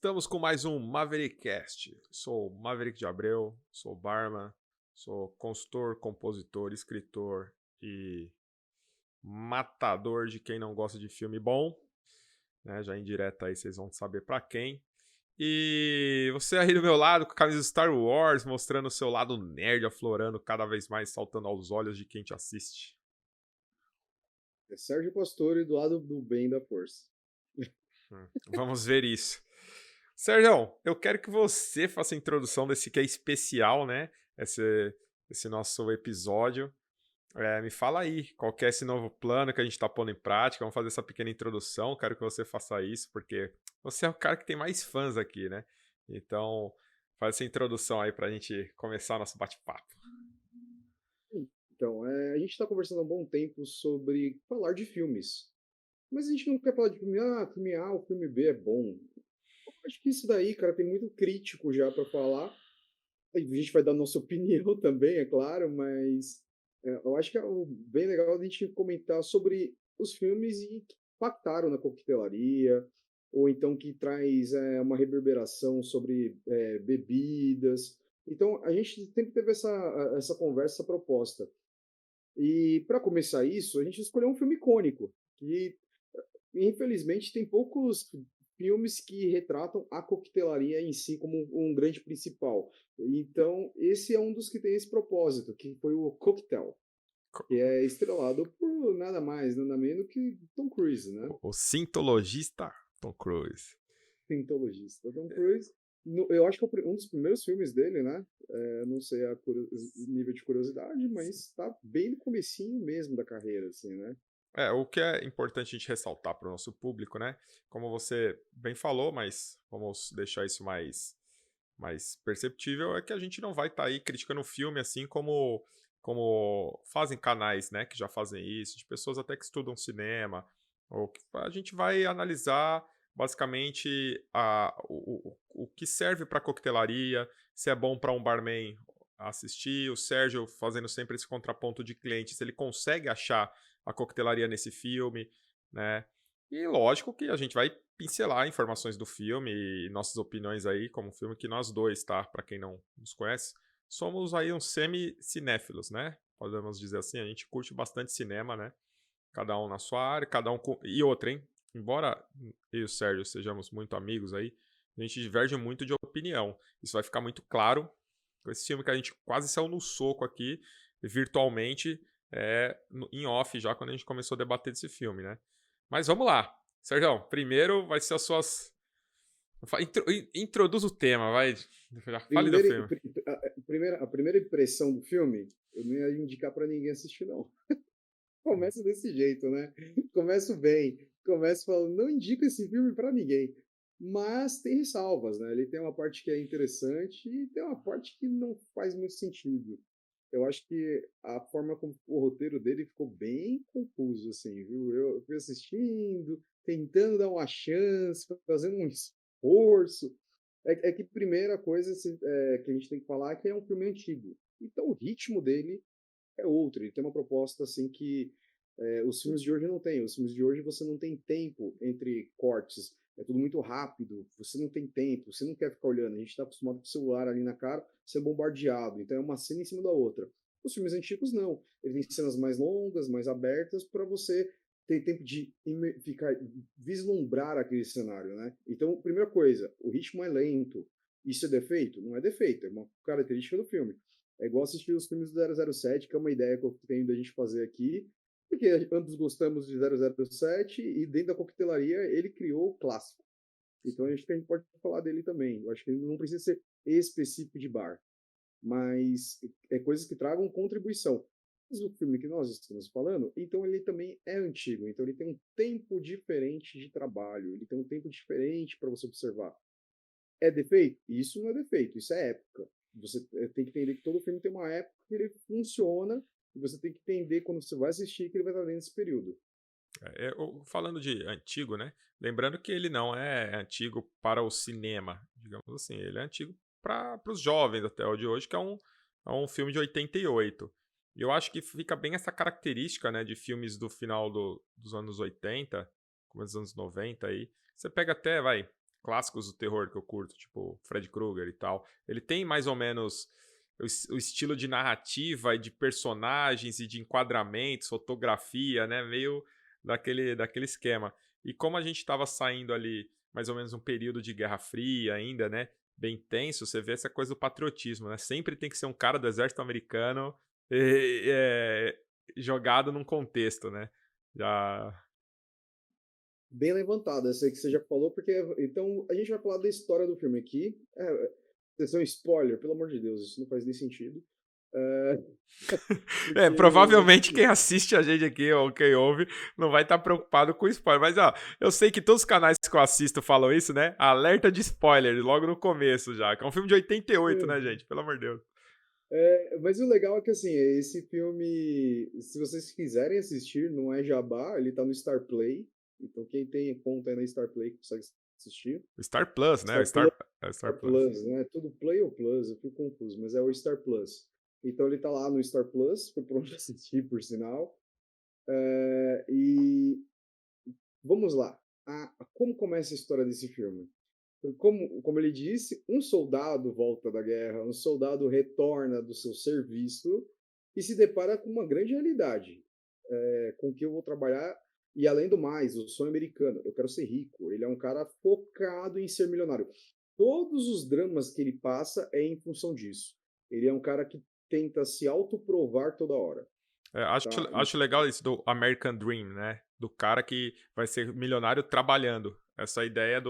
Estamos com mais um Maverickcast. Sou o Maverick de Abreu, sou barman, sou consultor, compositor, escritor e matador de quem não gosta de filme bom, né? Já em direto aí vocês vão saber pra quem. E você aí do meu lado com a camisa Star Wars, mostrando o seu lado nerd aflorando cada vez mais, saltando aos olhos de quem te assiste. É Sérgio Pastore do lado do bem da força. Vamos ver isso. Sérgio, eu quero que você faça a introdução desse que é especial, né? Esse nosso episódio. Me fala aí, qual que é esse novo plano que a gente tá pondo em prática? Vamos fazer essa pequena introdução. Quero que você faça isso, porque você é o cara que tem mais fãs aqui, né? Então, faz essa introdução aí pra gente começar nosso bate-papo. Então, a gente está conversando há um bom tempo sobre falar de filmes. Mas a gente não quer falar de filme A ou filme B é bom. Eu acho que isso daí, cara, tem muito crítico já para falar. A gente vai dar nossa opinião também, é claro, mas eu acho que é bem legal a gente comentar sobre os filmes que impactaram na coquetelaria, ou então que traz uma reverberação sobre bebidas. Então, a gente sempre teve essa conversa, essa proposta. E para começar isso, a gente escolheu um filme icônico, que infelizmente tem poucos filmes que retratam a coquetelaria em si como um grande principal. Então, esse é um dos que tem esse propósito, que foi o Cocktail, que é estrelado por nada mais, nada menos que Tom Cruise, né? O sintologista Tom Cruise. Cientologista. Tom Cruise, eu acho que é um dos primeiros filmes dele, né? Não sei o nível de curiosidade, mas está bem no comecinho mesmo da carreira, assim, né? O que é importante a gente ressaltar para o nosso público, né? Como você bem falou, mas vamos deixar isso mais perceptível, é que a gente não vai estar aí criticando o filme assim como fazem canais, né, que já fazem isso, de pessoas até que estudam cinema. A gente vai analisar basicamente o que serve para coquetelaria, se é bom para um barman assistir, o Sérgio fazendo sempre esse contraponto de clientes, ele consegue achar a coquetelaria nesse filme, né? E lógico que a gente vai pincelar informações do filme e nossas opiniões aí, como um filme que nós dois, tá? Para quem não nos conhece, somos aí uns semi-cinéfilos, né? Podemos dizer assim, a gente curte bastante cinema, né? Cada um na sua área, cada um com... E outra, hein? Embora eu e o Sérgio sejamos muito amigos aí, a gente diverge muito de opinião. Isso vai ficar muito claro com esse filme que a gente quase saiu no soco aqui, virtualmente, em off já, quando a gente começou a debater desse filme, né? Mas vamos lá. Sérgio, primeiro vai ser as suas... Introduz o tema, vai. Já fale do Primeira, filme. a primeira impressão do filme, eu não ia indicar para ninguém assistir, não. Começa desse jeito, né? Começo bem, começo falando, não indico esse filme para ninguém. Mas tem ressalvas, né? Ele tem uma parte que é interessante e tem uma parte que não faz muito sentido. Eu acho que a forma como o roteiro dele ficou bem confuso, assim, viu? Eu fui assistindo, tentando dar uma chance, fazendo um esforço. É que primeira coisa que a gente tem que falar é que é um filme antigo. Então o ritmo dele é outro. Ele tem uma proposta assim que os filmes de hoje não têm. Os filmes de hoje você não tem tempo entre cortes. É tudo muito rápido. Você não tem tempo. Você não quer ficar olhando. A gente está acostumado com o celular ali na cara, ser bombardeado. Então é uma cena em cima da outra. Os filmes antigos não. Ele tem cenas mais longas, mais abertas para você ter tempo de ficar vislumbrar aquele cenário, né? Então, primeira coisa, o ritmo é lento. Isso é defeito? Não é defeito, é uma característica do filme. É igual assistir os filmes do 007, que é uma ideia que eu tenho da gente fazer aqui, porque ambos gostamos de 007 e dentro da coquetelaria ele criou o clássico. Então a gente pode falar dele também. Eu acho que ele não precisa ser específico de bar, mas é coisas que tragam contribuição. Mas o filme que nós estamos falando, então ele também é antigo, então ele tem um tempo diferente de trabalho, ele tem um tempo diferente para você observar. É defeito? Isso não é defeito, isso é época. Você tem que entender que todo filme tem uma época que ele funciona e você tem que entender quando você vai assistir que ele vai estar dentro desse período. Falando de antigo, né? Lembrando que ele não é antigo para o cinema, digamos assim. Ele é antigo para os jovens até o de hoje, que é um filme de 88. E eu acho que fica bem essa característica, né, de filmes do final dos anos 80, começo dos anos 90 aí. Você pega até, vai, clássicos do terror que eu curto, tipo Fred Krueger e tal. Ele tem mais ou menos o estilo de narrativa e de personagens e de enquadramentos, fotografia, né? Meio daquele esquema. E como a gente estava saindo ali mais ou menos um período de Guerra Fria ainda, né? Bem tenso, você vê essa coisa do patriotismo, né? Sempre tem que ser um cara do exército americano jogado num contexto, né? Já. Bem levantado, essa aí que você já falou, porque então a gente vai falar da história do filme aqui. Sessão spoiler, pelo amor de Deus, isso não faz nem sentido. Provavelmente quem assiste a gente aqui ou quem ouve não vai estar preocupado com spoiler. Mas, ó, eu sei que todos os canais que eu assisto falam isso, né? Alerta de spoiler, logo no começo já. Que é um filme de 88, né, gente? Pelo amor de Deus. Mas o legal é que, assim, esse filme, se vocês quiserem assistir, não é jabá, ele tá no Star Play. Então, quem tem conta aí na Star Play consegue assistir. Star Plus, né? Star Plus, né? Tudo Play ou Plus, eu fico confuso, mas é o Star Plus. Então, ele tá lá no Star Plus, foi pra onde assistir, por sinal. E vamos lá. Como começa a história desse filme? Como ele disse, um soldado volta da guerra, um soldado retorna do seu serviço e se depara com uma grande realidade, com que eu vou trabalhar. E além do mais, o sonho americano, eu quero ser rico. Ele é um cara focado em ser milionário. Todos os dramas que ele passa é em função disso. Ele é um cara que tenta se autoprovar toda hora. Tá? Acho legal isso do American Dream, né? Do cara que vai ser milionário trabalhando. Essa ideia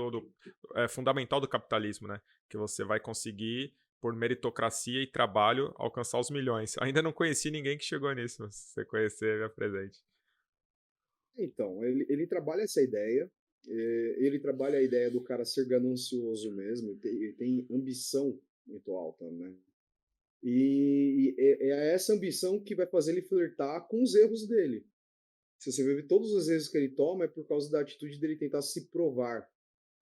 é fundamental do capitalismo, né? Que você vai conseguir, por meritocracia e trabalho, alcançar os milhões. Ainda não conheci ninguém que chegou nisso, mas se você conhecer, me apresente. Então, ele trabalha essa ideia, ele trabalha a ideia do cara ser ganancioso mesmo, ele tem ambição muito alta, né? E é essa ambição que vai fazer ele flertar com os erros dele. Se você ver todos os erros que ele toma, é por causa da atitude dele tentar se provar.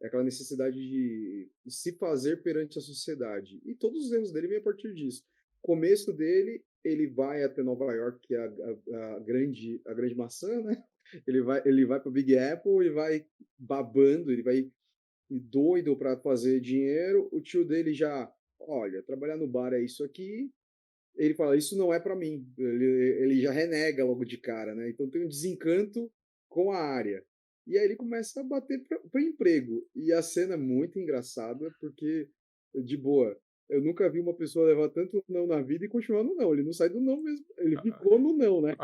É aquela necessidade de se fazer perante a sociedade. E todos os erros dele vêm a partir disso. Começo dele, ele vai até Nova York, que é a grande maçã, né? Ele vai para o Big Apple e vai babando, ele vai doido para fazer dinheiro. O tio dele já, olha, trabalhar no bar é isso aqui. Ele fala, isso não é para mim. Ele já renega logo de cara, né? Então tem um desencanto com a área. E aí ele começa a bater para emprego. E a cena é muito engraçada, porque, de boa, eu nunca vi uma pessoa levar tanto não na vida e continuar no não. Ele não sai do não mesmo. Ele ficou no não, né?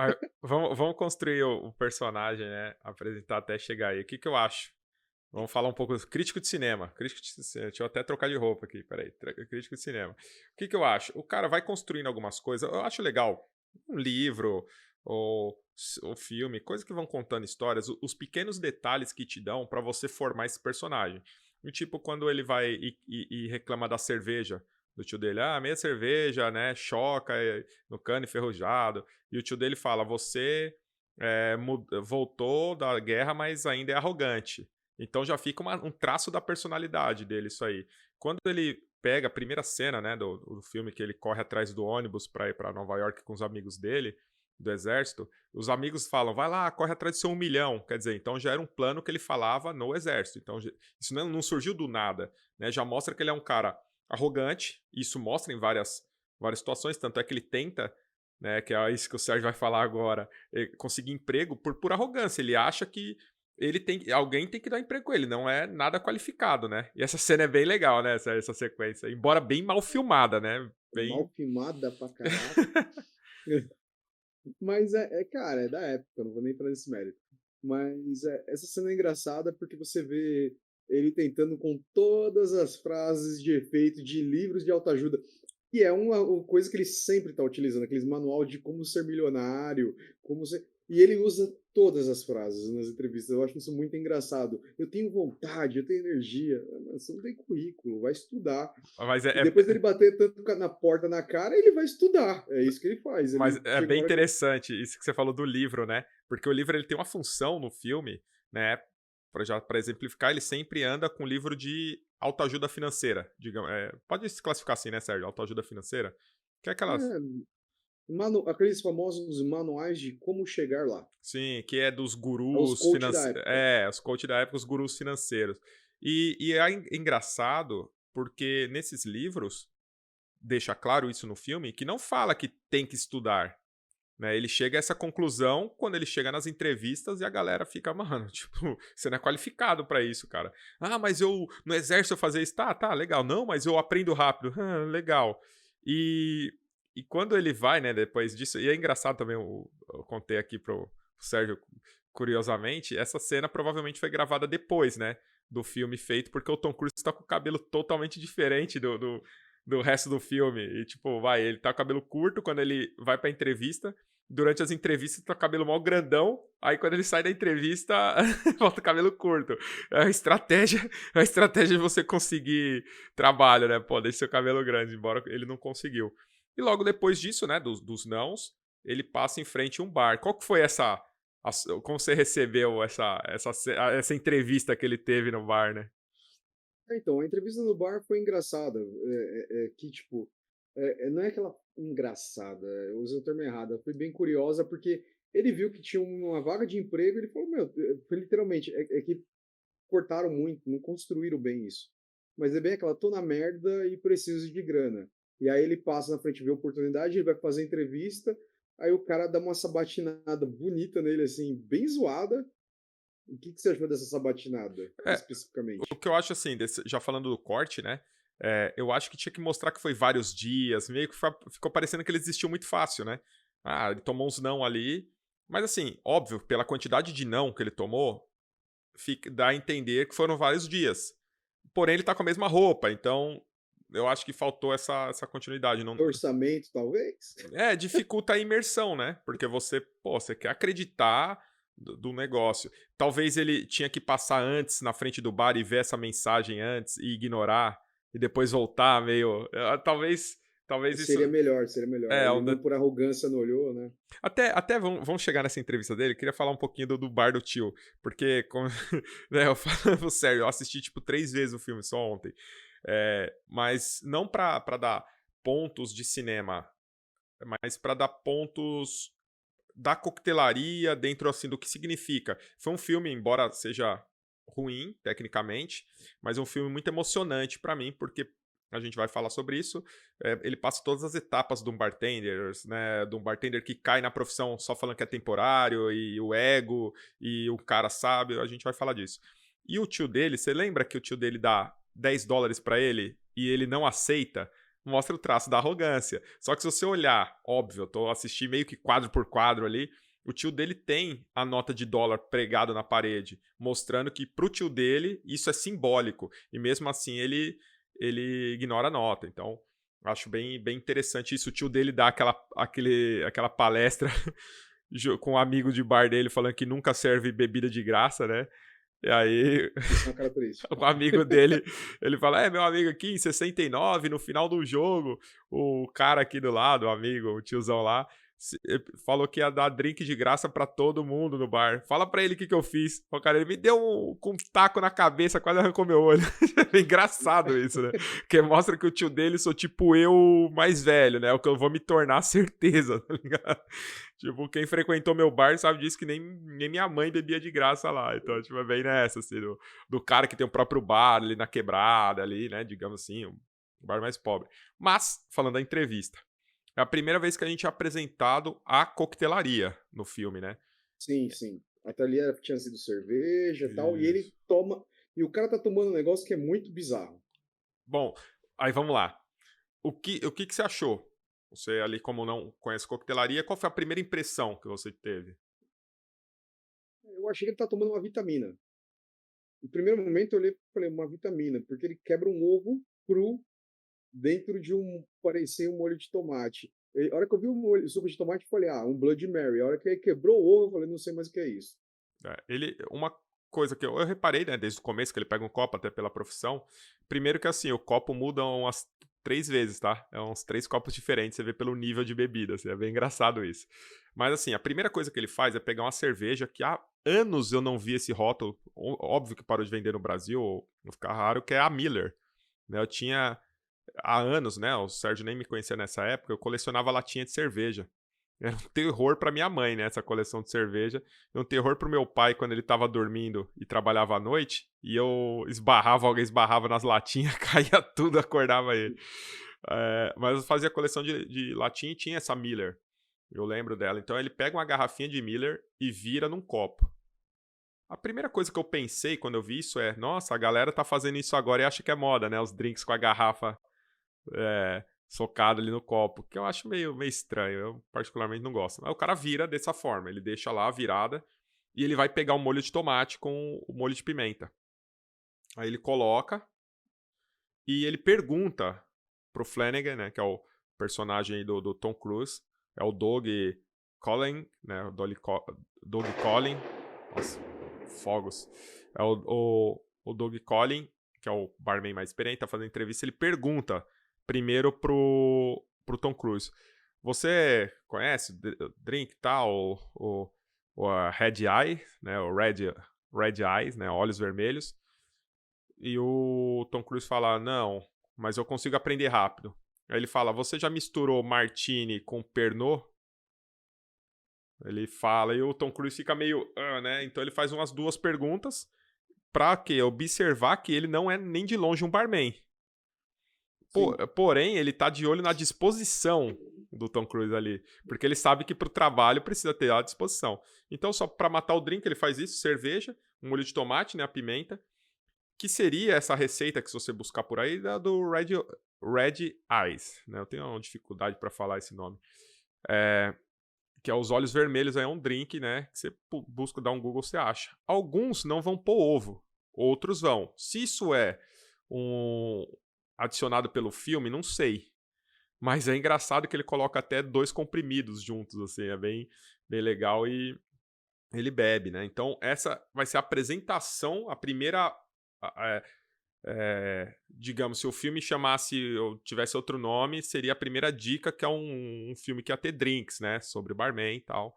Vamos construir o personagem, né? Apresentar até chegar aí. O que eu acho? Vamos falar um pouco do crítico de cinema. Deixa eu até trocar de roupa aqui, peraí. Crítico de cinema. O que eu acho? O cara vai construindo algumas coisas. Eu acho legal. Um livro ou filme, coisas que vão contando histórias, os pequenos detalhes que te dão pra você formar esse personagem. E tipo, quando ele vai e reclama da cerveja do tio dele. Meia cerveja, né? Choca no cano enferrujado. E o tio dele fala, você voltou da guerra, mas ainda é arrogante. Então já fica um traço da personalidade dele isso aí. Quando ele pega a primeira cena, né, do filme, que ele corre atrás do ônibus pra ir pra Nova York com os amigos dele, do exército, os amigos falam, vai lá, corre atrás do seu 1 milhão. Quer dizer, então já era um plano que ele falava no exército. Então isso não surgiu do nada, né? Já mostra que ele é um cara arrogante, isso mostra em várias situações, tanto é que ele tenta, né, que é isso que o Sérgio vai falar agora, conseguir emprego por arrogância. Ele acha que alguém tem que dar emprego com ele, não é nada qualificado, né? E essa cena é bem legal, né, essa sequência, embora bem mal filmada, né? Mal filmada pra caraca. Mas cara, é da época, não vou nem falar desse mérito. Mas essa cena é engraçada porque você vê ele tentando com todas as frases de efeito de livros de autoajuda. E é uma coisa que ele sempre está utilizando, aqueles manual de como ser milionário, como ser. E ele usa todas as frases nas entrevistas. Eu acho isso muito engraçado. Eu tenho vontade, eu tenho energia. Você não tem currículo, vai estudar. Mas E depois dele bater tanto na porta na cara, ele vai estudar. É isso que ele faz. Mas é bem interessante isso que você falou do livro, né? Porque o livro ele tem uma função no filme, né? Para exemplificar, ele sempre anda com livro de autoajuda financeira. Digamos, pode se classificar assim, né, Sérgio? Autoajuda financeira. Que é aquelas. Aqueles famosos manuais de como chegar lá. Sim, que é dos Os gurus coach da época. os coach da época, os gurus financeiros. E é engraçado porque nesses livros, deixa claro isso no filme, que não fala que tem que estudar. Né, ele chega a essa conclusão quando ele chega nas entrevistas e a galera fica, mano, tipo, você não é qualificado pra isso, cara. Ah, mas eu no exército eu fazia isso. Tá, legal. Não, mas eu aprendo rápido. Legal. E, e quando ele vai, né, depois disso, e é engraçado também, eu contei aqui pro Sérgio, curiosamente, essa cena provavelmente foi gravada depois, né, do filme feito, porque o Tom Cruise tá com o cabelo totalmente diferente do resto do filme. E, tipo, ele tá com o cabelo curto quando ele vai pra entrevista. Durante as entrevistas, tá com o cabelo mal grandão. Aí, quando ele sai da entrevista, volta o cabelo curto. É a estratégia de você conseguir trabalho, né? Pô, deixa seu cabelo grande, embora ele não conseguiu. E logo depois disso, né, dos nãos, ele passa em frente a um bar. Qual que foi como você recebeu essa entrevista que ele teve no bar, né? Então, a entrevista no bar foi engraçada, que tipo, não é aquela engraçada, eu usei o termo errado, foi bem curiosa, porque ele viu que tinha uma vaga de emprego, ele falou, meu, foi literalmente, é que cortaram muito, não construíram bem isso. Mas é bem aquela, tô na merda e preciso de grana. E aí ele passa na frente, vê a oportunidade, ele vai fazer a entrevista, aí o cara dá uma sabatinada bonita nele, assim, bem zoada. O que você achou dessa sabatinada, É, o especificamente? que eu acho assim, já falando do corte, né? Eu acho que tinha que mostrar que foi vários dias, meio que ficou parecendo que ele desistiu muito fácil, né? Ah, ele tomou uns não ali. Mas assim, óbvio, pela quantidade de não que ele tomou, dá a entender que foram vários dias. Porém, ele tá com a mesma roupa, então eu acho que faltou essa continuidade. Não, Orçamento, talvez? dificulta a imersão, né? Porque você quer acreditar do negócio. Talvez ele tinha que passar antes na frente do bar e ver essa mensagem antes e ignorar e depois voltar meio. Talvez isso. Seria melhor. É, Ele não por arrogância não olhou, né? até vamos chegar nessa entrevista dele. Queria falar um pouquinho do bar do tio, porque, né, eu falo sério, eu assisti tipo 3 vezes o filme só ontem. Mas não pra dar pontos de cinema, mas para dar pontos da coquetelaria dentro assim do que significa. Foi um filme, embora seja ruim tecnicamente, mas um filme muito emocionante para mim, porque a gente vai falar sobre isso. Ele passa todas as etapas de um bartender, né? De um bartender que cai na profissão só falando que é temporário, e o ego, e o cara sabe, a gente vai falar disso. E o tio dele, você lembra que o tio dele dá $10 para ele e ele não aceita? Mostra o traço da arrogância. Só que se você olhar, óbvio, eu tô assistindo meio que quadro por quadro ali, o tio dele tem a nota de dólar pregada na parede, mostrando que pro tio dele isso é simbólico. E mesmo assim ele ignora a nota. Então, acho bem interessante isso. O tio dele dá aquela palestra com um amigo de bar dele falando que nunca serve bebida de graça, né? E aí, Isso é uma característica. o amigo dele, ele fala, meu amigo aqui em 69, no final do jogo, o cara aqui do lado, o amigo, o tiozão lá, falou que ia dar drink de graça pra todo mundo no bar. Fala pra ele o que eu fiz. O cara, ele me deu com um taco na cabeça, quase arrancou meu olho. É engraçado isso, né? Porque mostra que o tio dele sou tipo eu mais velho, né? O que eu vou me tornar certeza, tá ligado? Tipo, quem frequentou meu bar sabe disso que nem minha mãe bebia de graça lá. Então, tipo, é bem nessa, assim, do cara que tem o próprio bar ali na quebrada, ali, né? Digamos assim, um bar mais pobre. Mas, falando da entrevista, é a primeira vez que a gente é apresentado a coquetelaria no filme, né? Sim, sim. Até ali tinha sido cerveja e tal, e ele Isso. toma. E o cara tá tomando um negócio que é muito bizarro. Bom, aí vamos lá. O que você achou? Você ali, como não conhece coquetelaria, qual foi a primeira impressão que você teve? Eu achei que ele tá tomando uma vitamina. No primeiro momento eu olhei e falei, uma vitamina, porque ele quebra um ovo cru dentro de parecia um molho de tomate. A hora que eu vi o suco de tomate, eu falei, um Blood Mary. A hora que ele quebrou o ovo, eu falei, não sei mais o que é isso. Uma coisa que eu reparei, né, desde o começo, que ele pega um copo até pela profissão. Primeiro que assim, o copo muda umas 3 vezes, tá? É uns 3 copos diferentes, você vê pelo nível de bebida, assim, é bem engraçado isso. Mas assim, a primeira coisa que ele faz é pegar uma cerveja que há anos eu não vi esse rótulo, óbvio que parou de vender no Brasil, ou não ficar raro, que é a Miller. Né? Eu tinha há anos, né? O Sérgio nem me conhecia nessa época, eu colecionava latinha de cerveja. Era um terror pra minha mãe, né, essa coleção de cerveja. E um terror pro meu pai quando ele tava dormindo e trabalhava à noite. E eu alguém esbarrava nas latinhas, caía tudo, acordava ele. Mas eu fazia coleção de latinha e tinha essa Miller. Eu lembro dela. Então ele pega uma garrafinha de Miller e vira num copo. A primeira coisa que eu pensei quando eu vi isso é, nossa, a galera tá fazendo isso agora e acha que é moda, né? Os drinks com a garrafa socada ali no copo, que eu acho meio estranho. Eu particularmente não gosto. Aí o cara vira dessa forma, ele deixa lá a virada e ele vai pegar o molho de tomate com o molho de pimenta. Aí ele coloca e ele pergunta pro Flanagan, né, que é o personagem aí do Tom Cruise, é o Doug Collin, né, o Doug Collin, nossa, fogos, é o Doug Collin, que é o barman mais experiente, tá fazendo entrevista, ele pergunta primeiro pro Tom Cruise, você conhece o drink tal, o Red Eye, né, o Red Eyes, né, olhos vermelhos, e o Tom Cruise fala, não, mas eu consigo aprender rápido. Aí ele fala, você já misturou Martini com Pernod? Ele fala, e o Tom Cruise fica meio, né? Então ele faz umas duas perguntas pra quê? Observar que ele não é nem de longe um barman. Porém, ele tá de olho na disposição do Tom Cruise ali. Porque ele sabe que pro trabalho precisa ter a disposição. Então, só pra matar o drink, ele faz isso, cerveja, um molho de tomate, né? A pimenta. Que seria essa receita que se você buscar por aí, da do Red Eyes, né? Eu tenho uma dificuldade para falar esse nome. Que é os olhos vermelhos, é um drink, né? Que você busca, dá um Google, você acha. Alguns não vão pôr ovo, outros vão. Se isso é adicionado pelo filme, não sei. Mas é engraçado que ele coloca até 2 comprimidos juntos, assim, é bem legal e ele bebe, né? Então essa vai ser a apresentação, a primeira... digamos, se o filme chamasse ou tivesse outro nome, seria a primeira dica, que é um filme que ia ter drinks, né? Sobre barman e tal.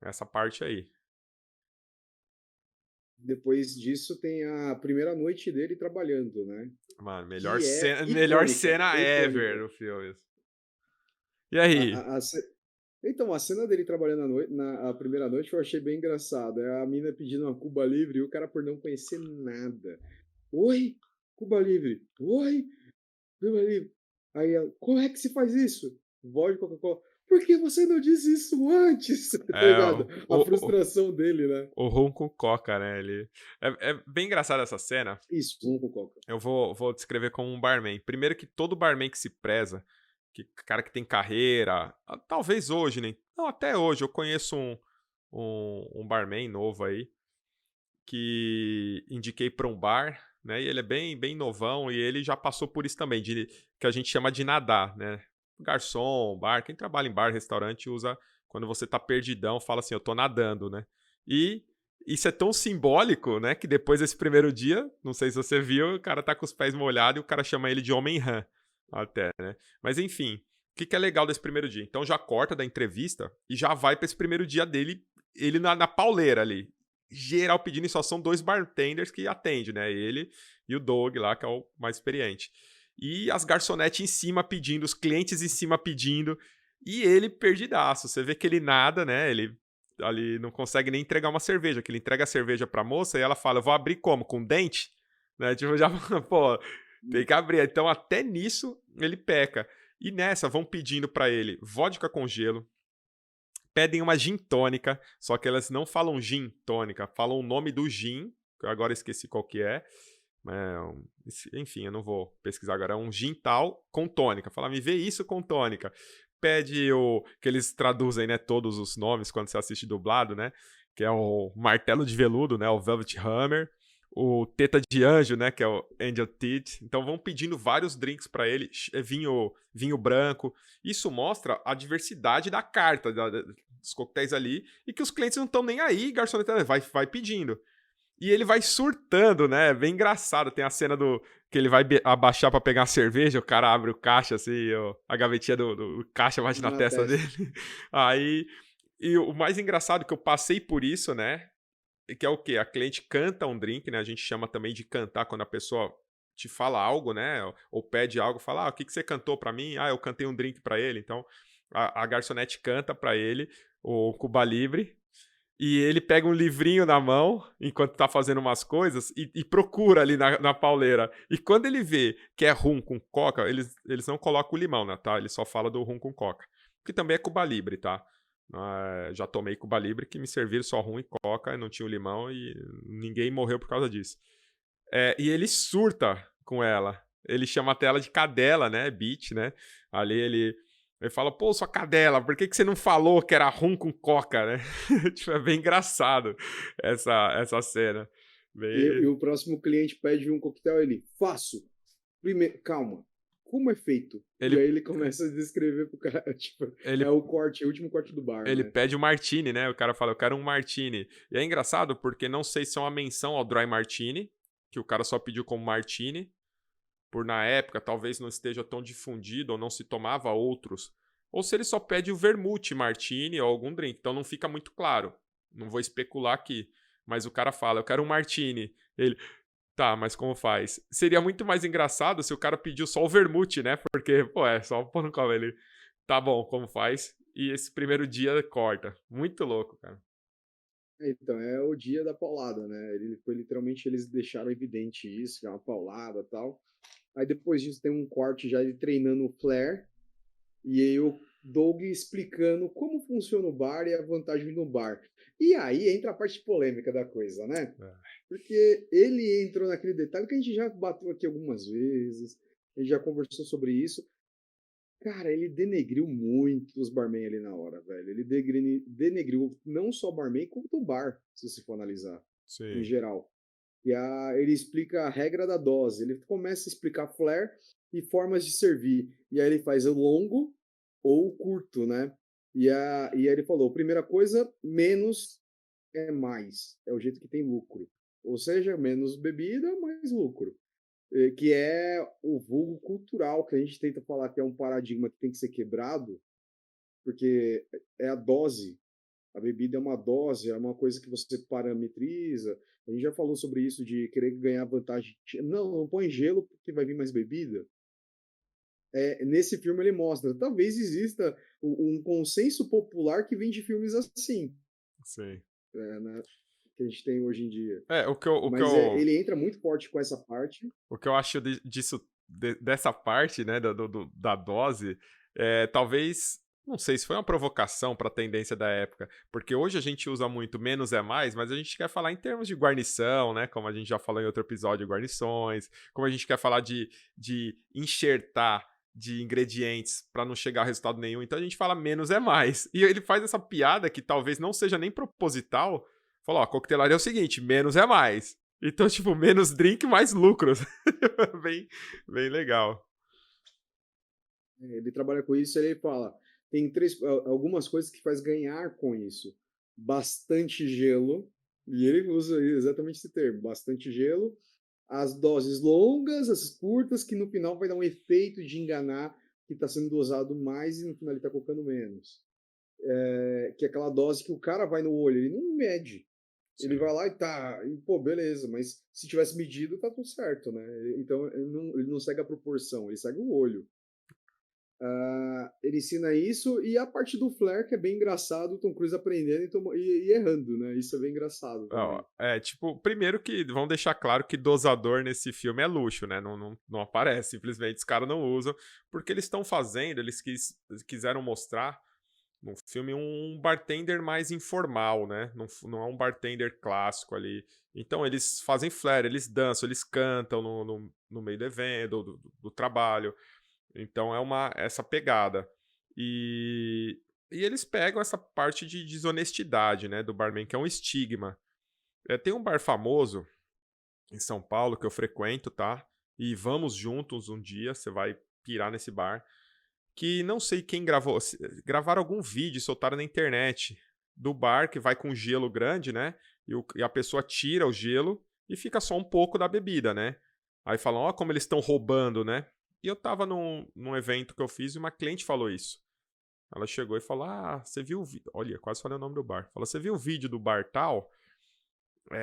Essa parte aí. Depois disso tem a primeira noite dele trabalhando, né? Mano, Que é melhor icônica, cena ever icônica. no filme. E aí? Então, a cena dele trabalhando a primeira noite eu achei bem engraçado. É a mina pedindo uma Cuba Livre e o cara por não conhecer nada. Oi, Cuba Livre. Oi, Cuba Livre. Aí ela, como é que se faz isso? Vodka, Coca-Cola. Por que você não disse isso antes? Tá ligado? A frustração dele, né? O rum com coca, né? É bem engraçado essa cena. Isso, rum com coca. Eu vou descrever como um barman. Primeiro que todo barman que se preza, que cara que tem carreira, talvez hoje, né? Não, até hoje, eu conheço um barman novo aí, que indiquei para um bar, né? E ele é bem novão e ele já passou por isso também, que a gente chama de nadar, né? Garçom, bar, quem trabalha em bar, restaurante, usa quando você tá perdidão, fala assim, eu tô nadando, né? E isso é tão simbólico, né? Que depois desse primeiro dia, não sei se você viu, o cara tá com os pés molhados e o cara chama ele de homem-rã, até, né? Mas enfim, o que é legal desse primeiro dia? Então já corta da entrevista e já vai para esse primeiro dia dele, ele na pauleira ali. Geral pedindo, e só são 2 bartenders que atendem, né? Ele e o Doug lá, que é o mais experiente. E as garçonetes em cima pedindo, os clientes em cima pedindo, e ele perdidaço. Você vê que ele nada, né? Ele ali não consegue nem entregar uma cerveja, que ele entrega a cerveja pra moça e ela fala, eu vou abrir como? Com dente? Né? Tipo, já, pô, tem que abrir. Então até nisso ele peca. E nessa vão pedindo pra ele vodka com gelo, pedem uma gin tônica, só que elas não falam gin tônica, falam o nome do gin, que eu agora esqueci qual que é. Enfim, eu não vou pesquisar agora. É um gin tal com tônica. Fala, me vê isso com tônica. Pede que eles traduzem, né, todos os nomes quando você assiste dublado, né? Que é o martelo de veludo, né? O Velvet Hammer. O teta de anjo, né? Que é o Angel Teeth. Então vão pedindo vários drinks para ele. Vinho branco. Isso mostra a diversidade da carta dos coquetéis ali. E que os clientes não estão nem aí, garçonete vai pedindo. E ele vai surtando, né? É bem engraçado. Tem a cena que ele vai abaixar pra pegar a cerveja, o cara abre o caixa, assim, a gavetinha do caixa bate na testa dele. Aí, e o mais engraçado é que eu passei por isso, né? Que é o quê? A cliente canta um drink, né? A gente chama também de cantar quando a pessoa te fala algo, né? Ou pede algo, fala, o que você cantou pra mim? Eu cantei um drink pra ele. Então, a garçonete canta pra ele, o Cuba Libre, e ele pega um livrinho na mão, enquanto tá fazendo umas coisas, e procura ali na pauleira. E quando ele vê que é rum com coca, eles não colocam o limão, né, tá? Ele só fala do rum com coca. Que também é Cuba Libre, tá? Já tomei Cuba Libre que me serviram só rum e coca, não tinha o limão e ninguém morreu por causa disso. E ele surta com ela. Ele chama até ela de cadela, né? Bitch, né? Ali ele fala, pô, sua cadela, por que você não falou que era rum com coca, né? Tipo, é bem engraçado essa cena. E o próximo cliente pede um coquetel, ele, faço. Primeiro, calma, como é feito? E aí ele começa a descrever pro cara, tipo, é o último corte do bar, Ele né? pede um martini, né? O cara fala, eu quero um martini. E é engraçado porque não sei se é uma menção ao dry martini, que o cara só pediu como martini, por na época talvez não esteja tão difundido ou não se tomava outros, ou se ele só pede o vermute martini ou algum drink, então não fica muito claro. Não vou especular aqui, mas o cara fala, eu quero um martini. Ele, tá, mas como faz? Seria muito mais engraçado se o cara pediu só o vermute, né? Porque, pô, é só pôr no copo. Ele, tá bom, como faz? E esse primeiro dia corta. Muito louco, cara. Então, é o dia da paulada, né? Ele foi literalmente, eles deixaram evidente isso, que é uma paulada e tal. Aí depois disso tem um corte já ele treinando o Flair, e aí o Doug explicando como funciona o bar e a vantagem no bar. E aí entra a parte polêmica da coisa, né? Porque ele entrou naquele detalhe que a gente já bateu aqui algumas vezes, a gente já conversou sobre isso. Cara, ele denegriu muito os barman ali na hora, velho. Ele denegriu não só o barman, como o bar, se você for analisar, em geral. Ele explica a regra da dose. Ele começa a explicar flare e formas de servir. E aí ele faz o longo ou o curto, né? E aí ele falou, primeira coisa, menos é mais. É o jeito que tem lucro. Ou seja, menos bebida, mais lucro. Que é o vulgo cultural que a gente tenta falar que é um paradigma que tem que ser quebrado, porque é a dose. A bebida é uma dose, é uma coisa que você parametriza. A gente já falou sobre isso de querer ganhar vantagem. Não põe gelo porque vai vir mais bebida. Nesse filme ele mostra, talvez exista um consenso popular que vem de filmes assim. Sim. Né, que a gente tem hoje em dia. Ele entra muito forte com essa parte. O que eu acho dessa parte, né, da dose, talvez, não sei se foi uma provocação para a tendência da época, porque hoje a gente usa muito menos é mais, mas a gente quer falar em termos de guarnição, né, como a gente já falou em outro episódio, guarnições, como a gente quer falar de enxertar de ingredientes para não chegar a resultado nenhum, então a gente fala menos é mais. E ele faz essa piada que talvez não seja nem proposital, falou, ó, a coquetelaria é o seguinte, menos é mais. Então, tipo, menos drink, mais lucros. bem legal. Ele trabalha com isso e ele fala, tem algumas coisas que faz ganhar com isso. Bastante gelo, e ele usa exatamente esse termo, bastante gelo, as doses longas, as curtas, que no final vai dar um efeito de enganar que está sendo dosado mais e no final ele está colocando menos. Que é aquela dose que o cara vai no olho, ele não mede. Sim. Ele vai lá e tá, e, pô, beleza, mas se tivesse medido, tá tudo certo, né? Então ele não segue a proporção, ele segue o olho. Ele ensina isso, e a parte do flare, que é bem engraçado, o Tom Cruise aprendendo e errando, né? Isso é bem engraçado também. Tipo, primeiro que vamos deixar claro que dosador nesse filme é luxo, né? Não aparece, simplesmente os caras não usam, porque eles estão fazendo, eles quiseram mostrar no filme um bartender mais informal, né? Não é um bartender clássico ali. Então eles fazem flare, eles dançam, eles cantam no meio do evento, do trabalho. Então é essa pegada. E eles pegam essa parte de desonestidade, né, do barman, que é um estigma. Tem um bar famoso em São Paulo que eu frequento, tá? E vamos juntos um dia, você vai pirar nesse bar. Que não sei quem gravou. Gravaram algum vídeo e soltaram na internet do bar que vai com gelo grande, né? E a pessoa tira o gelo e fica só um pouco da bebida, né? Aí falam, ó, como eles estão roubando, né? E eu tava num evento que eu fiz e uma cliente falou isso. Ela chegou e falou, você viu o vídeo? Olha, quase falei o nome do bar. Falou, você viu o vídeo do bar tal?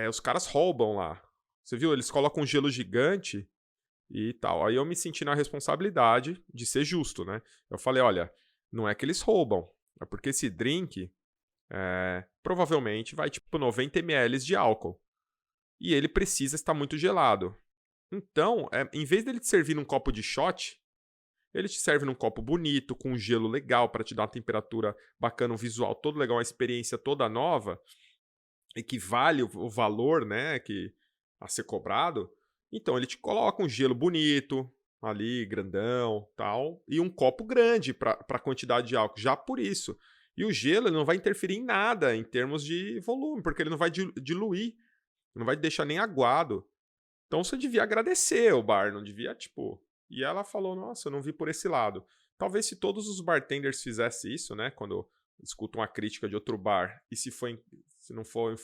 Os caras roubam lá. Você viu? Eles colocam um gelo gigante e tal. Aí eu me senti na responsabilidade de ser justo, né? Eu falei, olha, Não é que eles roubam, é porque esse drink provavelmente vai tipo 90 ml de álcool. E ele precisa estar muito gelado. Então, em vez dele te servir num copo de shot, ele te serve num copo bonito, com um gelo legal para te dar uma temperatura bacana, um visual todo legal, uma experiência toda nova, e que vale o valor, né, a ser cobrado. Então ele te coloca um gelo bonito, ali, grandão, tal, e um copo grande para a quantidade de álcool, já por isso. E o gelo ele não vai interferir em nada em termos de volume, porque ele não vai diluir, não vai deixar nem aguado. Então você devia agradecer o bar, não devia, tipo. E ela falou: Nossa, eu não vi por esse lado. Talvez se todos os bartenders fizessem isso, né? Quando escutam uma crítica de outro bar, e se não for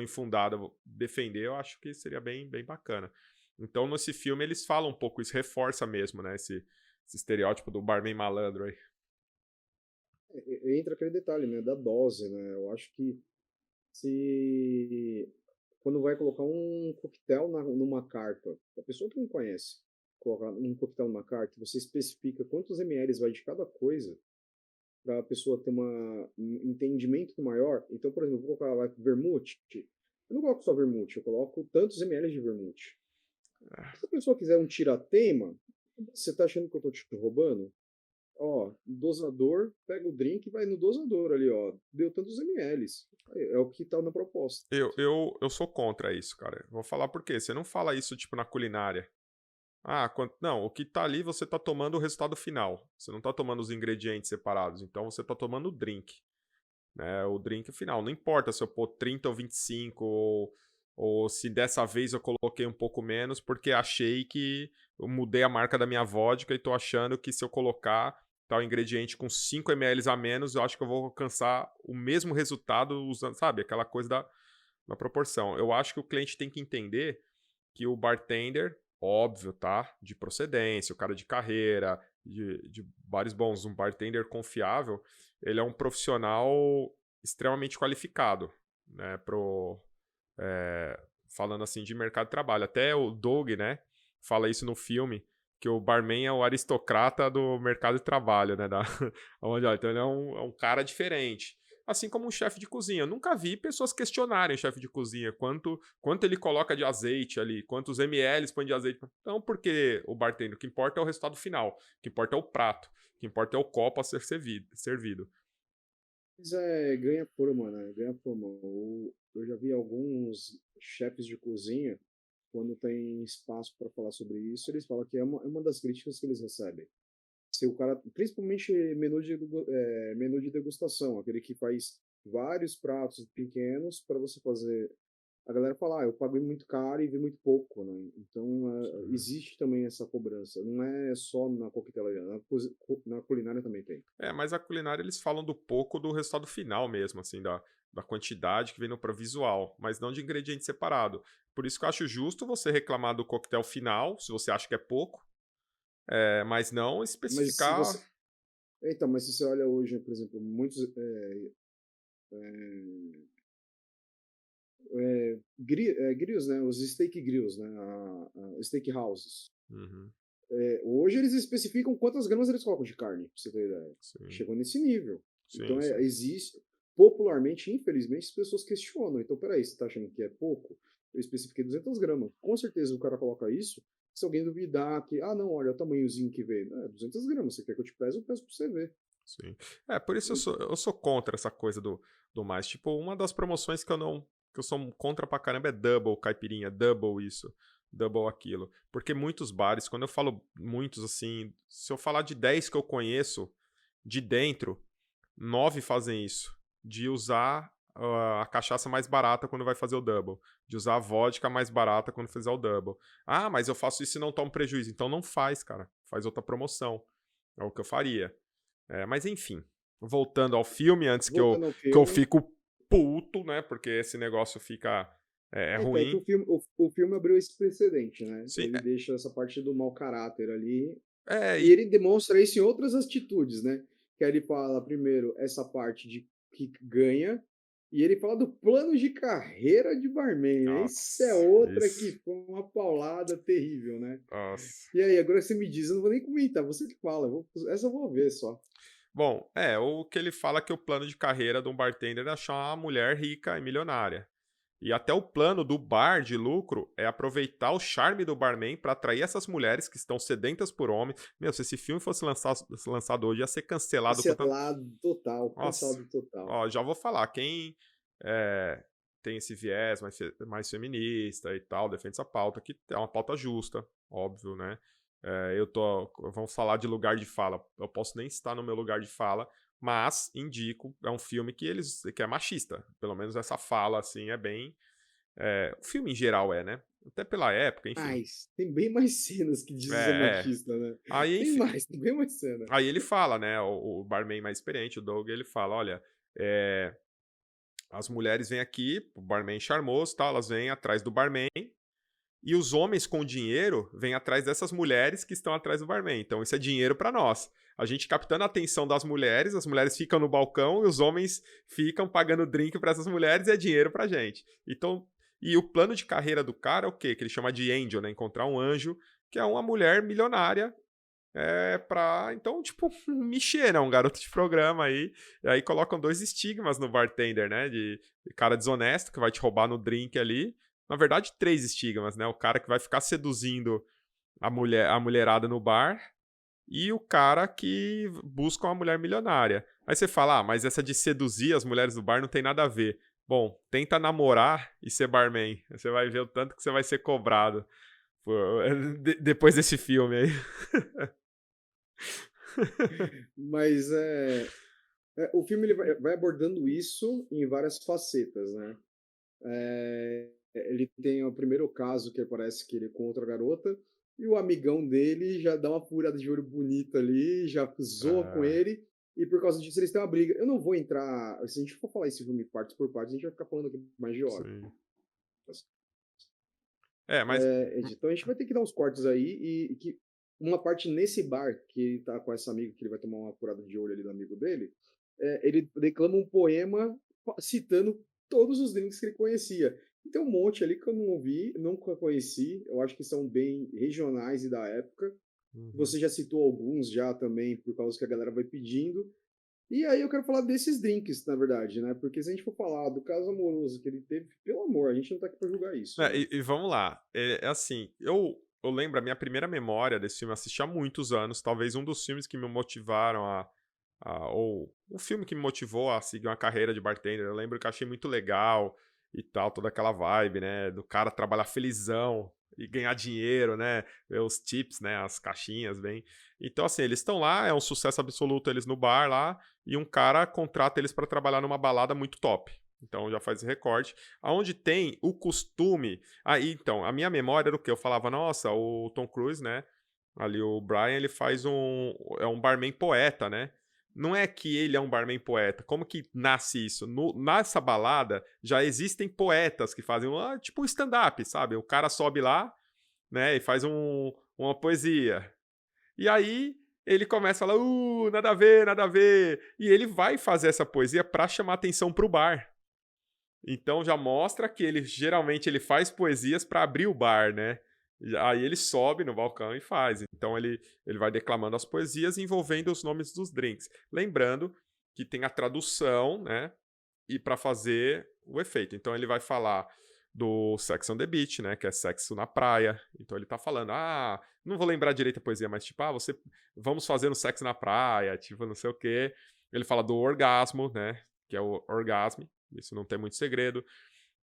infundada, defender, eu acho que seria bem, bem bacana. Então, nesse filme, eles falam um pouco, isso reforça mesmo, né? Esse estereótipo do barman malandro aí. Entra aquele detalhe, né, da dose, né? Eu acho que se quando vai colocar um coquetel numa carta, a pessoa que não conhece, colocar um coquetel numa carta, você especifica quantos ml vai de cada coisa para a pessoa ter um entendimento maior. Então, por exemplo, eu vou colocar lá vermute, eu não coloco só vermute, eu coloco tantos ml de vermute. Se a pessoa quiser um tiratema, você tá achando que eu tô te roubando? Ó, dosador, pega o drink e vai no dosador ali, ó. Deu tantos ml. É o que tá na proposta. Eu sou contra isso, cara. Vou falar por quê. Você não fala isso, tipo, na culinária. Não, o que tá ali você tá tomando o resultado final. Você não tá tomando os ingredientes separados. Então você tá tomando o drink. Né? O drink final. Não importa se eu pôr 30 ou 25, ou se dessa vez eu coloquei um pouco menos, porque achei que eu mudei a marca da minha vodka e tô achando que se eu colocar tal ingrediente com 5 ml a menos, eu acho que eu vou alcançar o mesmo resultado usando, sabe? Aquela coisa da proporção. Eu acho que o cliente tem que entender que o bartender, óbvio, tá? De procedência, o cara de carreira, de bares bons, um bartender confiável, ele é um profissional extremamente qualificado, né? Falando assim de mercado de trabalho. Até o Doug, né? Fala isso no filme, que o barman é o aristocrata do mercado de trabalho, né? Então ele é um cara diferente. Assim como um chefe de cozinha. Eu nunca vi pessoas questionarem o chefe de cozinha quanto ele coloca de azeite ali, quantos ml põe de azeite. Então, porque o bartender, o que importa é o resultado final, o que importa é o prato, o que importa é o copo a ser servido. Mas ganha forma, né? Ganha forma. Eu já vi alguns chefes de cozinha, quando tem espaço para falar sobre isso, eles falam que é uma das críticas que eles recebem. Se o cara, principalmente menu de degustação, aquele que faz vários pratos pequenos para você fazer. A galera fala, eu paguei muito caro e vi muito pouco, né? Então, existe também essa cobrança. Não é só na coquetelaria, na culinária também tem. Mas a culinária eles falam do pouco do resultado final mesmo, assim, da quantidade que vem no visual, mas não de ingrediente separado. Por isso que eu acho justo você reclamar do coquetel final, se você acha que é pouco, mas não Mas se especificar. você. Então, mas se você olha hoje, por exemplo, muitos grills, né? Os steak grills, né? A steak houses. Uhum, Hoje eles especificam quantas gramas eles colocam de carne, pra você ter ideia. sim, Chegou nesse nível. sim, Então sim. existe, popularmente, infelizmente, as pessoas questionam. Então, peraí, você tá achando que é pouco? Eu especifiquei 200 gramas. Com certeza o cara coloca isso. Se alguém duvidar que, não, olha o tamanhozinho que veio. 200 gramas, você quer que eu te pese? Eu peço pra você ver. Sim. Por isso eu sou contra essa coisa do mais. Tipo, uma das promoções que eu sou contra pra caramba é double caipirinha, double isso, double aquilo. Porque muitos bares, quando eu falo muitos assim, se eu falar de 10 que eu conheço, de dentro, 9 fazem isso. De usar a cachaça mais barata quando vai fazer o double. De usar a vodka mais barata quando fizer o double. Mas eu faço isso e não tomo prejuízo. Então não faz, cara. Faz outra promoção. É o que eu faria. Mas enfim, voltando ao filme, antes Voltando ao que eu filme. fico puto, né? Porque esse negócio fica Então, é que ruim. o filme abriu esse precedente, né? Sim, Ele deixa essa parte do mau caráter ali. é, E e- ele demonstra isso em outras atitudes, né? Que aí ele fala, primeiro, essa parte de que ganha, e ele fala do plano de carreira de barman, né? Isso é Nossa, outra que isso. foi uma paulada terrível, né? Nossa. E aí, agora você me diz, eu não vou nem comentar, você que fala, essa eu vou ver só. Bom, o que ele fala é que o plano de carreira de um bartender é achar uma mulher rica e milionária. E até o plano do bar de lucro é aproveitar o charme do barman para atrair essas mulheres que estão sedentas por homens. Meu, se esse filme fosse lançado hoje, ia ser cancelado com tanto. Cancelado total, Nossa, cancelado total. ó, já vou falar. Quem é, tem esse viés mais feminista e tal, defende essa pauta, que é uma pauta justa, óbvio, né? Vamos falar de lugar de fala. Eu posso nem estar no meu lugar de fala, mas indico, é um filme que é machista. Pelo menos essa fala, assim, é bem. O filme em geral né? Até pela época, enfim. Mas tem bem mais cenas que É, dizem ser é. machista, né? Aí, enfim, Tem bem mais cena. aí ele fala, né? O barman mais experiente, o Doug, ele fala: olha, as mulheres vêm aqui, o barman charmoso, tal, elas vêm atrás do barman. E os homens com dinheiro vêm atrás dessas mulheres que estão atrás do barman. Então, isso é dinheiro para nós. A gente captando a atenção das mulheres, as mulheres ficam no balcão e os homens ficam pagando drink para essas mulheres e é dinheiro pra gente. Então, e o plano de carreira do cara é o quê? Que ele chama de angel, né? Encontrar um anjo, que é uma mulher milionária. Então, tipo, mexer, né? Um garoto de programa aí. E aí colocam 2 estigmas no bartender, né? De cara desonesto que vai te roubar no drink ali. Na verdade, 3 estigmas, né? O cara que vai ficar seduzindo a mulherada no bar e o cara que busca uma mulher milionária. Aí você fala, mas essa de seduzir as mulheres do bar não tem nada a ver. Bom, tenta namorar e ser barman. Você vai ver o tanto que você vai ser cobrado depois desse filme aí. Mas o filme ele vai abordando isso em várias facetas, né? Ele tem o primeiro caso que parece que ele é com outra garota, e o amigão dele já dá uma furada de olho bonita ali, já zoa com Ah, ele, e por causa disso eles têm uma briga. Eu não vou entrar. Se a gente for falar esse filme parte por parte, a gente vai ficar falando aqui mais de horas. sim. Mas. Então a gente vai ter que dar uns cortes aí, e que uma parte nesse bar, que ele tá com essa amiga, que ele vai tomar uma furada de olho ali do amigo dele, ele declama um poema citando todos os drinks que ele conhecia. E tem um monte ali que eu não ouvi, nunca conheci, eu acho que são bem regionais e da época. Uhum. Você já citou alguns já também, por causa que a galera vai pedindo. E aí eu quero falar desses drinks, na verdade, né? Porque se a gente for falar do caso amoroso que ele teve, pelo amor, a gente não tá aqui pra julgar isso, né? E vamos lá. Assim, eu lembro, a minha primeira memória desse filme, eu assisti há muitos anos, talvez um dos filmes que me motivaram ou o filme que me motivou a seguir uma carreira de bartender. Eu lembro que eu achei muito legal e tal, toda aquela vibe, né, do cara trabalhar felizão e ganhar dinheiro, né, ver os tips, né, as caixinhas, bem. Então, assim, eles estão lá, é um sucesso absoluto eles no bar lá, e um cara contrata eles para trabalhar numa balada muito top. Então já faz recorte. Aonde tem o costume. Aí, então, a minha memória era o quê? Eu falava, nossa, o Tom Cruise, né? Ali o Brian, ele faz é um barman poeta, né? Não é que ele é um barman poeta. Como que nasce isso? Nessa balada já existem poetas que fazem tipo um stand-up, sabe? O cara sobe lá, né, e faz uma poesia. E aí ele começa a falar, nada a ver, nada a ver. E ele vai fazer essa poesia para chamar atenção pro bar. Então já mostra que ele geralmente ele faz poesias para abrir o bar, né? Aí ele sobe no balcão e faz. Então ele vai declamando as poesias envolvendo os nomes dos drinks. Lembrando que tem a tradução, né? E para fazer o efeito. Então ele vai falar do Sex on the Beach, né? Que é sexo na praia. Então ele tá falando, não vou lembrar direito a poesia, mas tipo, vamos fazer um sexo na praia, tipo, não sei o quê. Ele fala do orgasmo, né? Que é o orgasmo. Isso não tem muito segredo.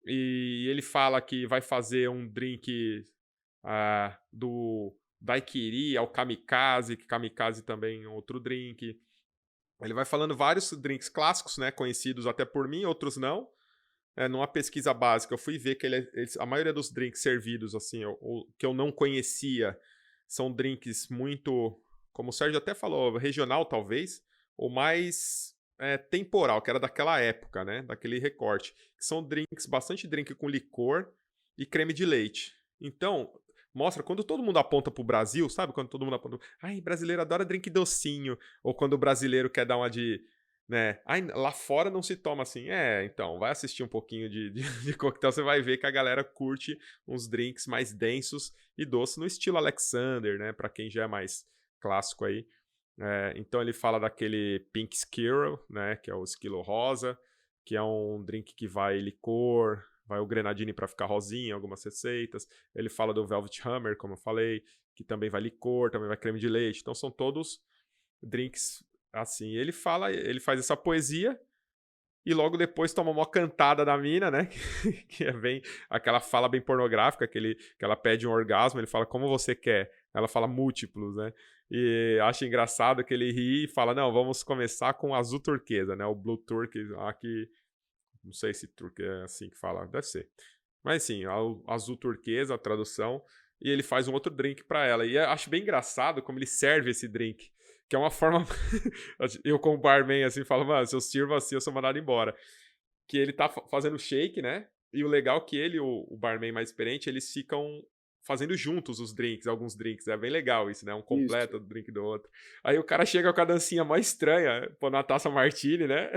E ele fala que vai fazer um drink do daiquiri ao kamikaze, que kamikaze também é outro drink. Ele vai falando vários drinks clássicos, né, conhecidos até por mim, outros não. Numa pesquisa básica, eu fui ver que a maioria dos drinks servidos, assim, que eu não conhecia, são drinks muito, como o Sérgio até falou, regional talvez, ou mais temporal, que era daquela época, né, daquele recorte. Que são drinks, bastante drink com licor e creme de leite. Então, mostra, quando todo mundo aponta pro Brasil, sabe? Quando todo mundo aponta, brasileiro adora drink docinho, ou quando o brasileiro quer dar uma de né? Lá fora não se toma assim. Então, vai assistir um pouquinho de coquetel, você vai ver que a galera curte uns drinks mais densos e doces no estilo Alexander, né? Pra quem já é mais clássico aí. Então ele fala daquele Pink Skirl, né, que é o esquilo rosa, que é um drink que vai licor, vai o grenadine para ficar rosinha em algumas receitas. Ele fala do Velvet Hammer, como eu falei, que também vai licor, também vai creme de leite. Então são todos drinks assim. Ele faz essa poesia e logo depois toma uma cantada da mina, né? Que é bem aquela fala bem pornográfica, que ela pede um orgasmo, ele fala como você quer. Ela fala múltiplos, né? E acha engraçado que ele ri e fala: não, vamos começar com azul turquesa, né? O Blue Turquoise, aqui. Não sei se turco é assim que fala, deve ser. Mas sim, azul turquesa, a tradução. E ele faz um outro drink pra ela. E eu acho bem engraçado como ele serve esse drink. Que é uma forma. Eu, como barman, assim, falo, mano, se eu sirvo assim, eu sou mandado embora. Que ele tá fazendo shake, né? E o legal é que ele, o barman mais experiente, eles ficam fazendo juntos os drinks, alguns drinks. É bem legal isso, né? Um completa Isso. o drink do outro. Aí o cara chega com a dancinha mó estranha, pô, na taça martini, né?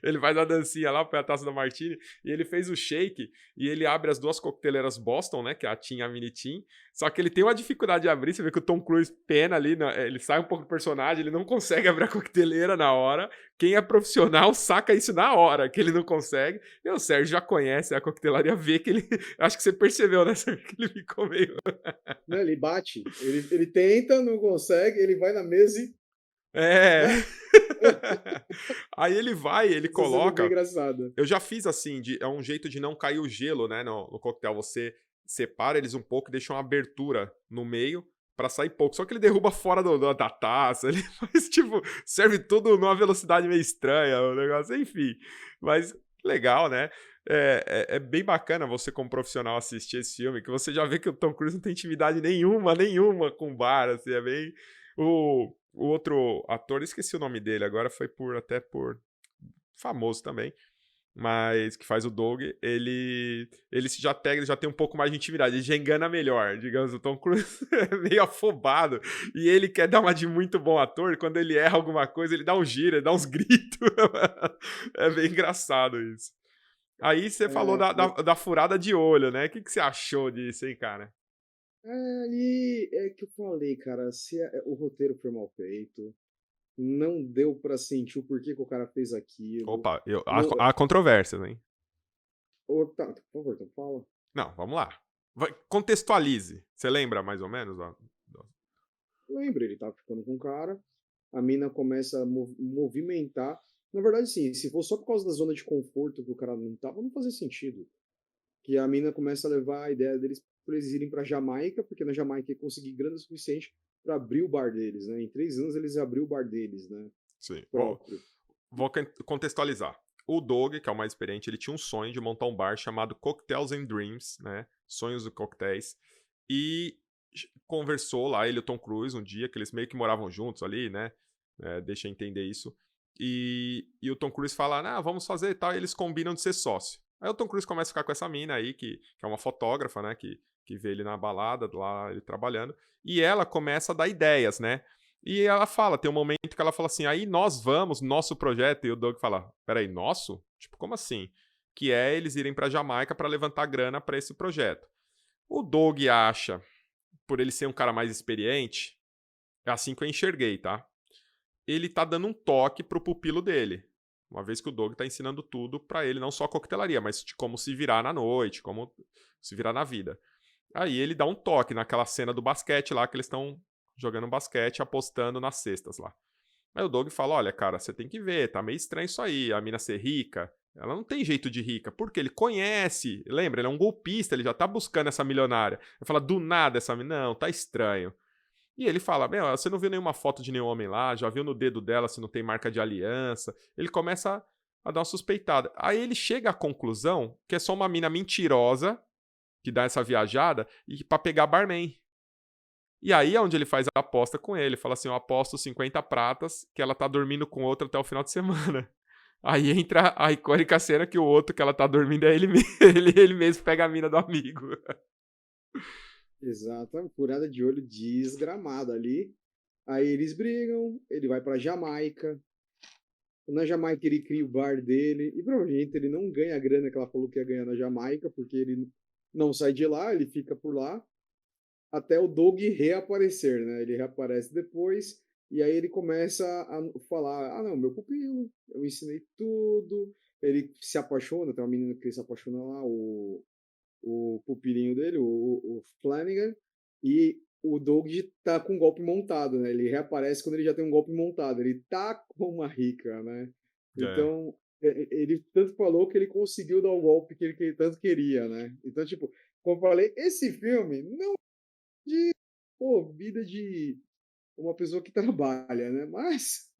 Ele faz a dancinha lá, põe a taça da martini, e ele fez o shake, e ele abre as duas coqueteleiras Boston, né? Que é a Tim e a Mini Tim. Só que ele tem uma dificuldade de abrir, você vê que o Tom Cruise pena ali, ele sai um pouco do personagem, ele não consegue abrir a coqueteleira na hora. Quem é profissional saca isso na hora, que ele não consegue. E o Sérgio já conhece a coquetelaria, vê que ele... Acho que você percebeu, né, Sérgio? Que ele ficou meio... Não, ele bate. Ele tenta, não consegue, ele vai na mesa e. É... Ah! Aí ele Essa cena é bem coloca... engraçada. Eu já fiz assim, é um jeito de não cair o gelo, né, no coquetel. Você separa eles um pouco e deixa uma abertura no meio pra sair pouco. Só que ele derruba fora da taça, ele faz tipo, serve tudo numa velocidade meio estranha, o negócio, enfim. Mas legal, né? É bem bacana você, como profissional, assistir esse filme, que você já vê que o Tom Cruise não tem intimidade nenhuma com bar, assim, é bem... O outro ator, esqueci o nome dele agora, foi até por famoso também, mas que faz o Doug, ele ele já tem um pouco mais de intimidade, ele já engana melhor, digamos, o Tom Cruise é meio afobado, e ele quer dar uma de muito bom ator, quando ele erra alguma coisa, ele dá um giro, ele dá uns gritos, é bem engraçado isso. Aí você falou É, da furada de olho, né, que você achou disso, hein, cara? ali é que eu falei, cara, se o roteiro foi mal feito, não deu pra sentir o porquê que o cara fez aquilo. Opa, Não, há controvérsias, hein? tá, por favor, então fala. Não, vamos lá. Contextualize. Você lembra mais ou menos? Lembra, ele tá ficando com o cara, a mina começa a movimentar. Na verdade, sim, se for só por causa da zona de conforto que o cara não tava, não fazia sentido. Que a mina começa a levar a ideia deles para eles irem para Jamaica, porque na Jamaica ia conseguir grana suficiente para abrir o bar deles, né? Em 3 anos eles abriu o bar deles, né? Sim. Próprio. Vou contextualizar. O Doug, que é o mais experiente, ele tinha um sonho de montar um bar chamado Cocktails and Dreams, né? Sonhos e Coquetéis. E conversou lá, ele e o Tom Cruise, um dia, que eles meio que moravam juntos ali, né? Deixa eu entender isso. E o Tom Cruise fala, vamos fazer e tal, e eles combinam de ser sócio. Aí o Tom Cruise começa a ficar com essa mina aí, que é uma fotógrafa, né? Que vê ele na balada, lá ele trabalhando. E ela começa a dar ideias, né? E ela fala, tem um momento que ela fala assim, aí nós vamos, nosso projeto, e o Doug fala, peraí, nosso? Tipo, como assim? Que é eles irem pra Jamaica pra levantar grana pra esse projeto. O Doug acha, por ele ser um cara mais experiente, é assim que eu enxerguei, tá? Ele tá dando um toque pro pupilo dele. Uma vez que o Doug tá ensinando tudo pra ele, não só a coquetelaria, mas de como se virar na noite, como se virar na vida. Aí ele dá um toque naquela cena do basquete lá, que eles estão jogando basquete, apostando nas cestas lá. Aí o Doug fala, olha, cara, você tem que ver, tá meio estranho isso aí, a mina ser rica, ela não tem jeito de rica, porque ele conhece, lembra, ele é um golpista, ele já tá buscando essa milionária. Ele fala, do nada essa mina, não, tá estranho. E ele fala, meu, você não viu nenhuma foto de nenhum homem lá, já viu no dedo dela se não tem marca de aliança. Ele começa a dar uma suspeitada. Aí ele chega à conclusão que é só uma mina mentirosa que dá essa viajada e para pegar barman. E aí é onde ele faz a aposta com ele. Fala assim, eu aposto 50 pratas que ela tá dormindo com outro até o final de semana. Aí entra a icônica cena que o outro que ela tá dormindo é ele mesmo. Ele mesmo pega a mina do amigo. Exato, uma furada de olho desgramada ali. Aí eles brigam, ele vai para Jamaica. Na Jamaica ele cria o bar dele e provavelmente ele não ganha a grana que ela falou que ia ganhar na Jamaica, porque ele não sai de lá, ele fica por lá até o Doug reaparecer, né? Ele reaparece depois E aí ele começa a falar: "Ah, não, meu pupilo, eu ensinei tudo". Ele se apaixona, tem uma menina que ele se apaixona lá, o pupilinho dele, o Flanagan, e o Doug tá com um golpe montado, né? Ele reaparece quando ele já tem um golpe montado. Ele tá com uma rica, né? É. Então, ele tanto falou que ele conseguiu dar o golpe que ele tanto queria, né? Então, tipo, como eu falei, esse filme não é de, pô, vida de uma pessoa que trabalha, né? Mas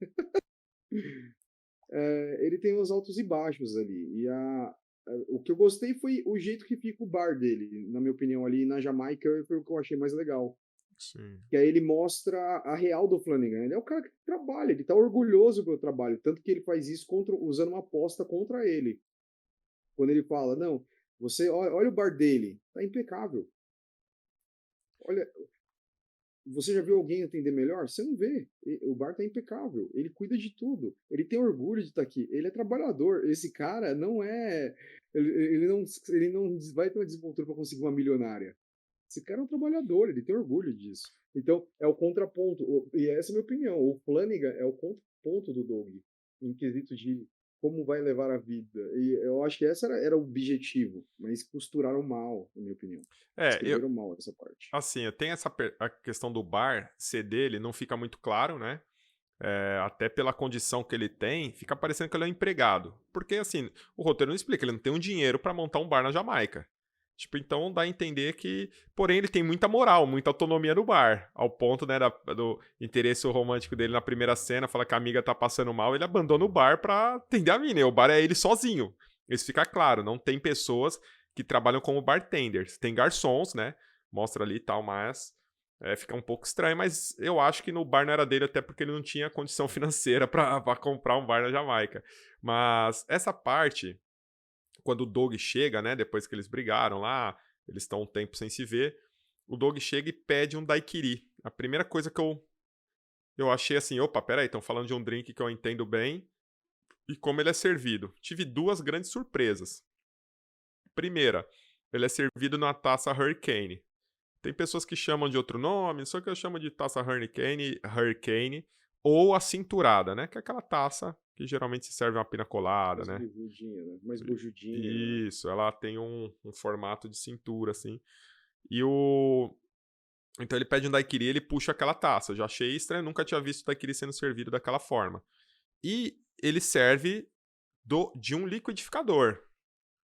ele tem os altos e baixos ali. O que eu gostei foi o jeito que fica o bar dele, na minha opinião, ali na Jamaica, foi o que eu achei mais legal. Sim. Que aí ele mostra a real do Flanagan. Ele é o cara que trabalha, ele tá orgulhoso pelo trabalho, tanto que ele faz isso usando uma aposta contra ele. Quando ele fala, não, você olha o bar dele, tá impecável. Olha, você já viu alguém atender melhor? Você não vê. O bar tá impecável. Ele cuida de tudo. Ele tem orgulho de estar aqui. Ele é trabalhador. Esse cara não é. Ele não vai ter uma desenvoltura para conseguir uma milionária. Esse cara é um trabalhador, ele tem orgulho disso. Então, é o contraponto. E essa é a minha opinião. O Flanagan é o contraponto do Doug, em quesito de como vai levar a vida. E eu acho que esse era o objetivo, mas costuraram mal, na minha opinião. É, eu, Escreveram mal essa parte. assim, eu tenho a questão do bar ser dele, não fica muito claro, né? Até pela condição que ele tem, fica parecendo que ele é um empregado. Porque, assim, o roteiro não explica, ele não tem um dinheiro pra montar um bar na Jamaica. Tipo, então dá a entender que. Porém, ele tem muita moral, muita autonomia no bar. Ao ponto, né, do interesse romântico dele na primeira cena, fala que a amiga tá passando mal, ele abandona o bar pra atender a mina. E o bar é ele sozinho. Isso fica claro, não tem pessoas que trabalham como bartenders. Tem garçons, né? Mostra ali e tal, mas. Fica um pouco estranho, mas eu acho que no bar não era dele, até porque ele não tinha condição financeira pra comprar um bar na Jamaica. Mas essa parte, quando o Doug chega, né, depois que eles brigaram lá, eles estão um tempo sem se ver, o Doug chega e pede um daiquiri. A primeira coisa que eu achei assim, opa, peraí, estão falando de um drink que eu entendo bem e como ele é servido. Tive duas grandes surpresas. Primeira, ele é servido na taça Hurricane. Tem pessoas que chamam de outro nome, só que eu chamo de taça Hurricane ou a cinturada, né? Que é aquela taça que geralmente se serve uma pina colada, Mais né? bujudinha, né? Mais bujudinha, né? Isso, ela tem um formato de cintura, assim. E o. Então ele pede um daiquiri e ele puxa aquela taça. Eu já achei estranho, nunca tinha visto o daiquiri sendo servido daquela forma. E ele serve de um liquidificador.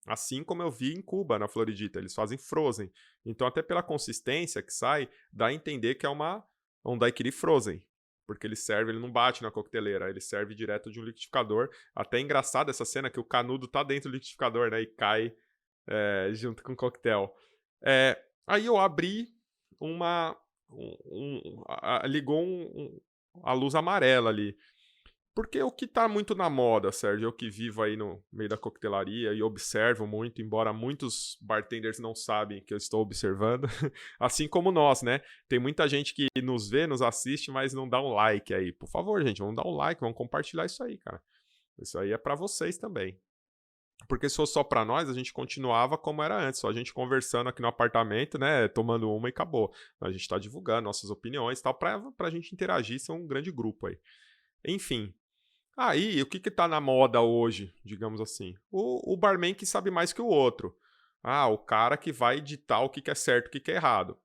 Assim como eu vi em Cuba, na Floridita. Eles fazem frozen. Então, até pela consistência que sai, dá a entender que é um daiquiri frozen. Porque ele serve, ele não bate na coqueteleira, ele serve direto de um liquidificador. Até é engraçado essa cena que o canudo tá dentro do liquidificador, né? E cai junto com o coquetel. Aí eu abri uma. Ligou a luz amarela ali. Porque o que tá muito na moda, Sérgio, eu que vivo aí no meio da coquetelaria e observo muito, embora muitos bartenders não sabem que eu estou observando, assim como nós, né? Tem muita gente que nos vê, nos assiste, mas não dá um like aí. Por favor, gente, vamos dar um like, vamos compartilhar isso aí, cara. Isso aí é pra vocês também. Porque se fosse só pra nós, a gente continuava como era antes, só a gente conversando aqui no apartamento, né, tomando uma e acabou. A gente tá divulgando nossas opiniões e tal, pra gente interagir, ser um grande grupo aí. Enfim, aí, o que que tá na moda hoje, digamos assim? O barman que sabe mais que o outro. Ah, o cara que vai ditar o que que é certo e o que que é errado.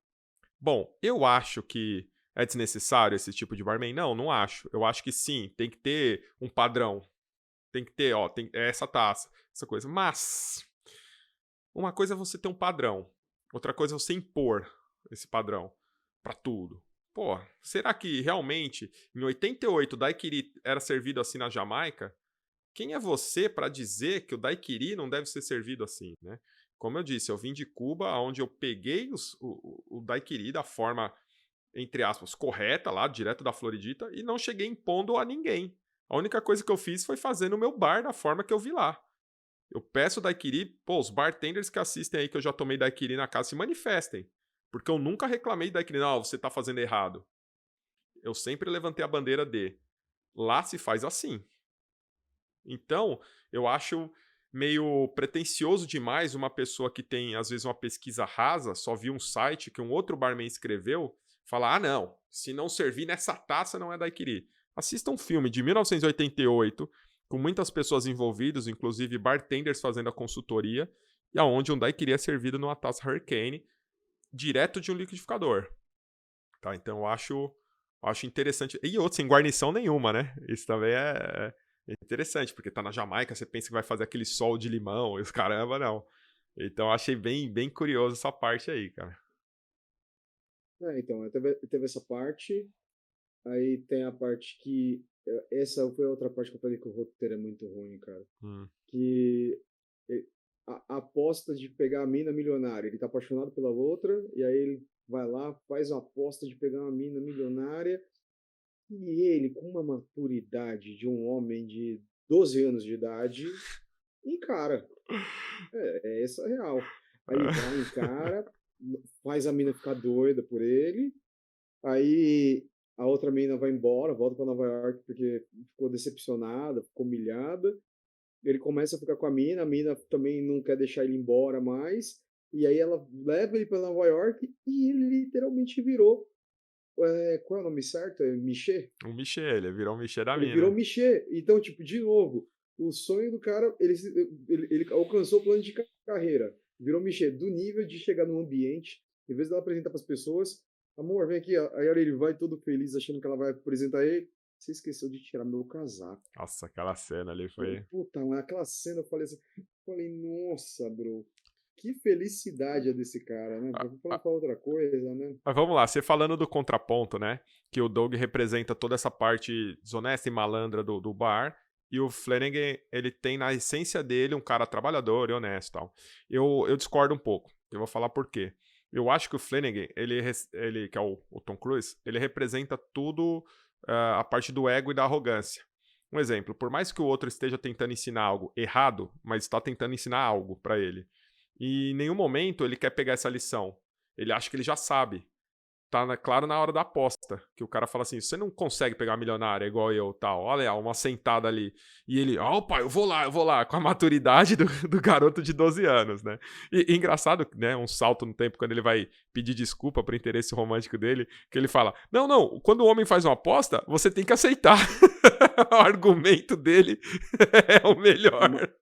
Bom, eu acho que é desnecessário esse tipo de barman? Não, não acho. Eu acho que sim, tem que ter um padrão. Tem que ter, ó, tem essa taça, essa coisa. Mas, uma coisa é você ter um padrão. Outra coisa é você impor esse padrão pra tudo. Pô, será que realmente em 88 o daiquiri era servido assim na Jamaica? Quem é você para dizer que o daiquiri não deve ser servido assim, né? Como eu disse, eu vim de Cuba, onde eu peguei o daiquiri da forma, entre aspas, correta, lá, direto da Floridita, e não cheguei impondo a ninguém. A única coisa que eu fiz foi fazer no meu bar da forma que eu vi lá. Eu peço daiquiri, pô, os bartenders que assistem aí que eu já tomei daiquiri na casa se manifestem. Porque eu nunca reclamei de daiquiri, não, você tá fazendo errado. Eu sempre levantei a bandeira de lá se faz assim. Então, eu acho meio pretensioso demais uma pessoa que tem, às vezes, uma pesquisa rasa, só viu um site que um outro barman escreveu, falar, ah, não, se não servir nessa taça não é daiquiri. Assista um filme de 1988, com muitas pessoas envolvidas, inclusive bartenders fazendo a consultoria, e aonde um daiquiri é servido numa taça Hurricane, direto de um liquidificador. Tá, então eu acho interessante. E outro, sem guarnição nenhuma, né? Isso também é interessante, porque tá na Jamaica, você pensa que vai fazer aquele sol de limão, e os caramba, não. Então eu achei bem curioso essa parte aí, cara. Então, teve essa parte, aí tem a parte que. Essa foi a outra parte que eu falei que o roteiro é muito ruim, cara. Hum. Que a aposta de pegar a mina milionária. Ele tá apaixonado pela outra, e aí ele vai lá, faz uma aposta de pegar uma mina milionária, e ele, com uma maturidade de um homem de 12 anos de idade, encara. É essa a real. Aí vai, encara, faz a mina ficar doida por ele, aí a outra mina vai embora, volta para Nova York porque ficou decepcionada, ficou humilhada. Ele começa a ficar com a mina também não quer deixar ele embora mais, e aí ela leva ele para Nova York e ele literalmente virou. Qual é o nome certo? É Michê? Um Michê, ele virou um Michê da Ele virou mina. Michê. Então, tipo, de novo, o sonho do cara, ele alcançou o plano de carreira. Virou Michê, do nível de chegar num ambiente, em vez dela apresentar para as pessoas, amor, vem aqui. Aí ele vai todo feliz, achando que ela vai apresentar ele. Você esqueceu de tirar meu casaco. Nossa, aquela cena ali Falei, foi. puta, mas aquela cena eu falei assim, nossa, bro, que felicidade é desse cara, né? Ah, Pra não ah, falar outra coisa, né? Mas vamos lá, você falando do contraponto, né? Que o Doug representa toda essa parte desonesta e malandra do bar. E o Flanagan, ele tem na essência dele um cara trabalhador e honesto e tal. Eu discordo um pouco. Eu vou falar por quê. Eu acho que o Flanagan, ele que é o Tom Cruise, ele representa tudo a parte do ego e da arrogância. Um exemplo, por mais que o outro esteja tentando ensinar algo errado, mas está tentando ensinar algo pra ele. E em nenhum momento ele quer pegar essa lição. Ele acha que ele já sabe. Claro na hora da aposta, que o cara fala assim, você não consegue pegar uma milionária igual eu, tal, olha uma sentada ali. E ele, opa, eu vou lá, com a maturidade do garoto de 12 anos, né? E engraçado, né, um salto no tempo, quando ele vai pedir desculpa pro interesse romântico dele, que ele fala, não, quando o homem faz uma aposta, você tem que aceitar. O argumento dele é o melhor.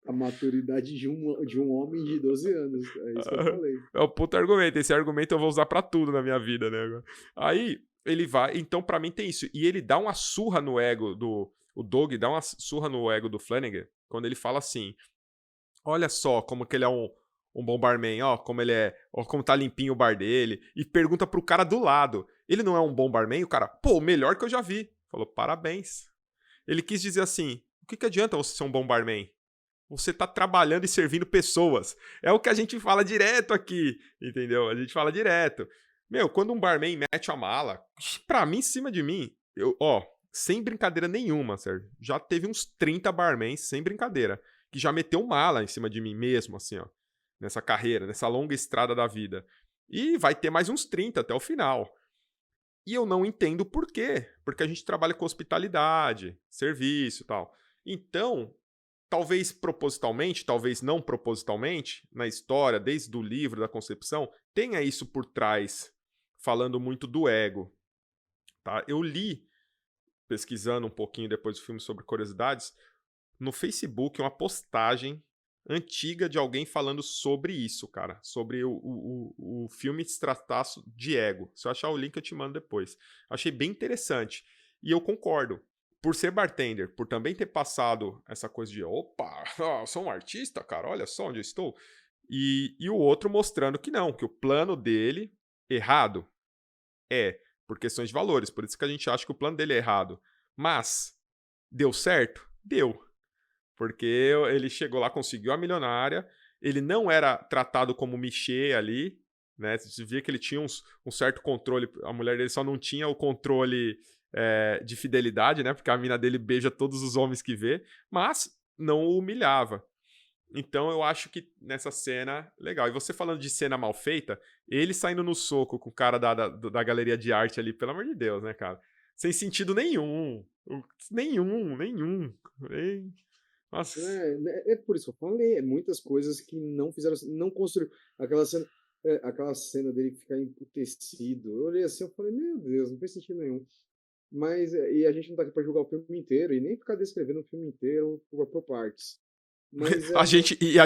A maturidade de um homem de 12 anos. É isso que eu falei. É o puto argumento. Esse argumento eu vou usar pra tudo na minha vida, né? Aí ele vai. Então, pra mim, tem isso. E ele dá uma surra no ego do. O Doug dá uma surra no ego do Flanagan quando ele fala assim: olha só como que ele é um bom barman, ó, como ele é, ó, como tá limpinho o bar dele. E pergunta pro cara do lado: ele não é um bom barman? O cara, pô, o melhor que eu já vi. Falou, parabéns. Ele quis dizer assim: o que adianta você ser um bom barman? Você tá trabalhando e servindo pessoas. É o que a gente fala direto aqui, entendeu? A gente fala direto. Meu, quando um barman mete a mala, pra mim, em cima de mim, sem brincadeira nenhuma, Sérgio. Já teve uns 30 barmans, sem brincadeira, que já meteu mala em cima de mim mesmo, assim, ó. Nessa carreira, nessa longa estrada da vida. E vai ter mais uns 30 até o final. E eu não entendo por quê. Porque a gente trabalha com hospitalidade, serviço e tal. Então, talvez propositalmente, talvez não propositalmente, na história, desde o livro da concepção, tenha isso por trás, falando muito do ego. Tá? Eu li, pesquisando um pouquinho depois do filme sobre curiosidades, no Facebook uma postagem antiga de alguém falando sobre isso, cara. Sobre o filme se tratar de ego. Se eu achar o link, eu te mando depois. Achei bem interessante. E eu concordo. Por ser bartender, por também ter passado essa coisa de opa, sou um artista, cara, olha só onde eu estou. E o outro mostrando que não, que o plano dele, errado, por questões de valores. Por isso que a gente acha que o plano dele é errado. Mas, deu certo? Deu. Porque ele chegou lá, conseguiu a milionária, ele não era tratado como Michê ali, né? Você via que ele tinha um certo controle, a mulher dele só não tinha o controle de fidelidade, né? Porque a mina dele beija todos os homens que vê, mas não o humilhava. Então eu acho que nessa cena, legal. E você falando de cena mal feita, ele saindo no soco com o cara da galeria de arte ali, pelo amor de Deus, né, cara? Sem sentido nenhum. Nenhum. Nossa. É por isso que eu falei, muitas coisas que não fizeram, não construíram aquela cena. aquela cena dele ficar emputecido. Eu olhei assim, eu falei, meu Deus, não fez sentido nenhum. Mas, e a gente não tá aqui pra julgar o filme inteiro e nem ficar descrevendo o filme inteiro por partes. Mas A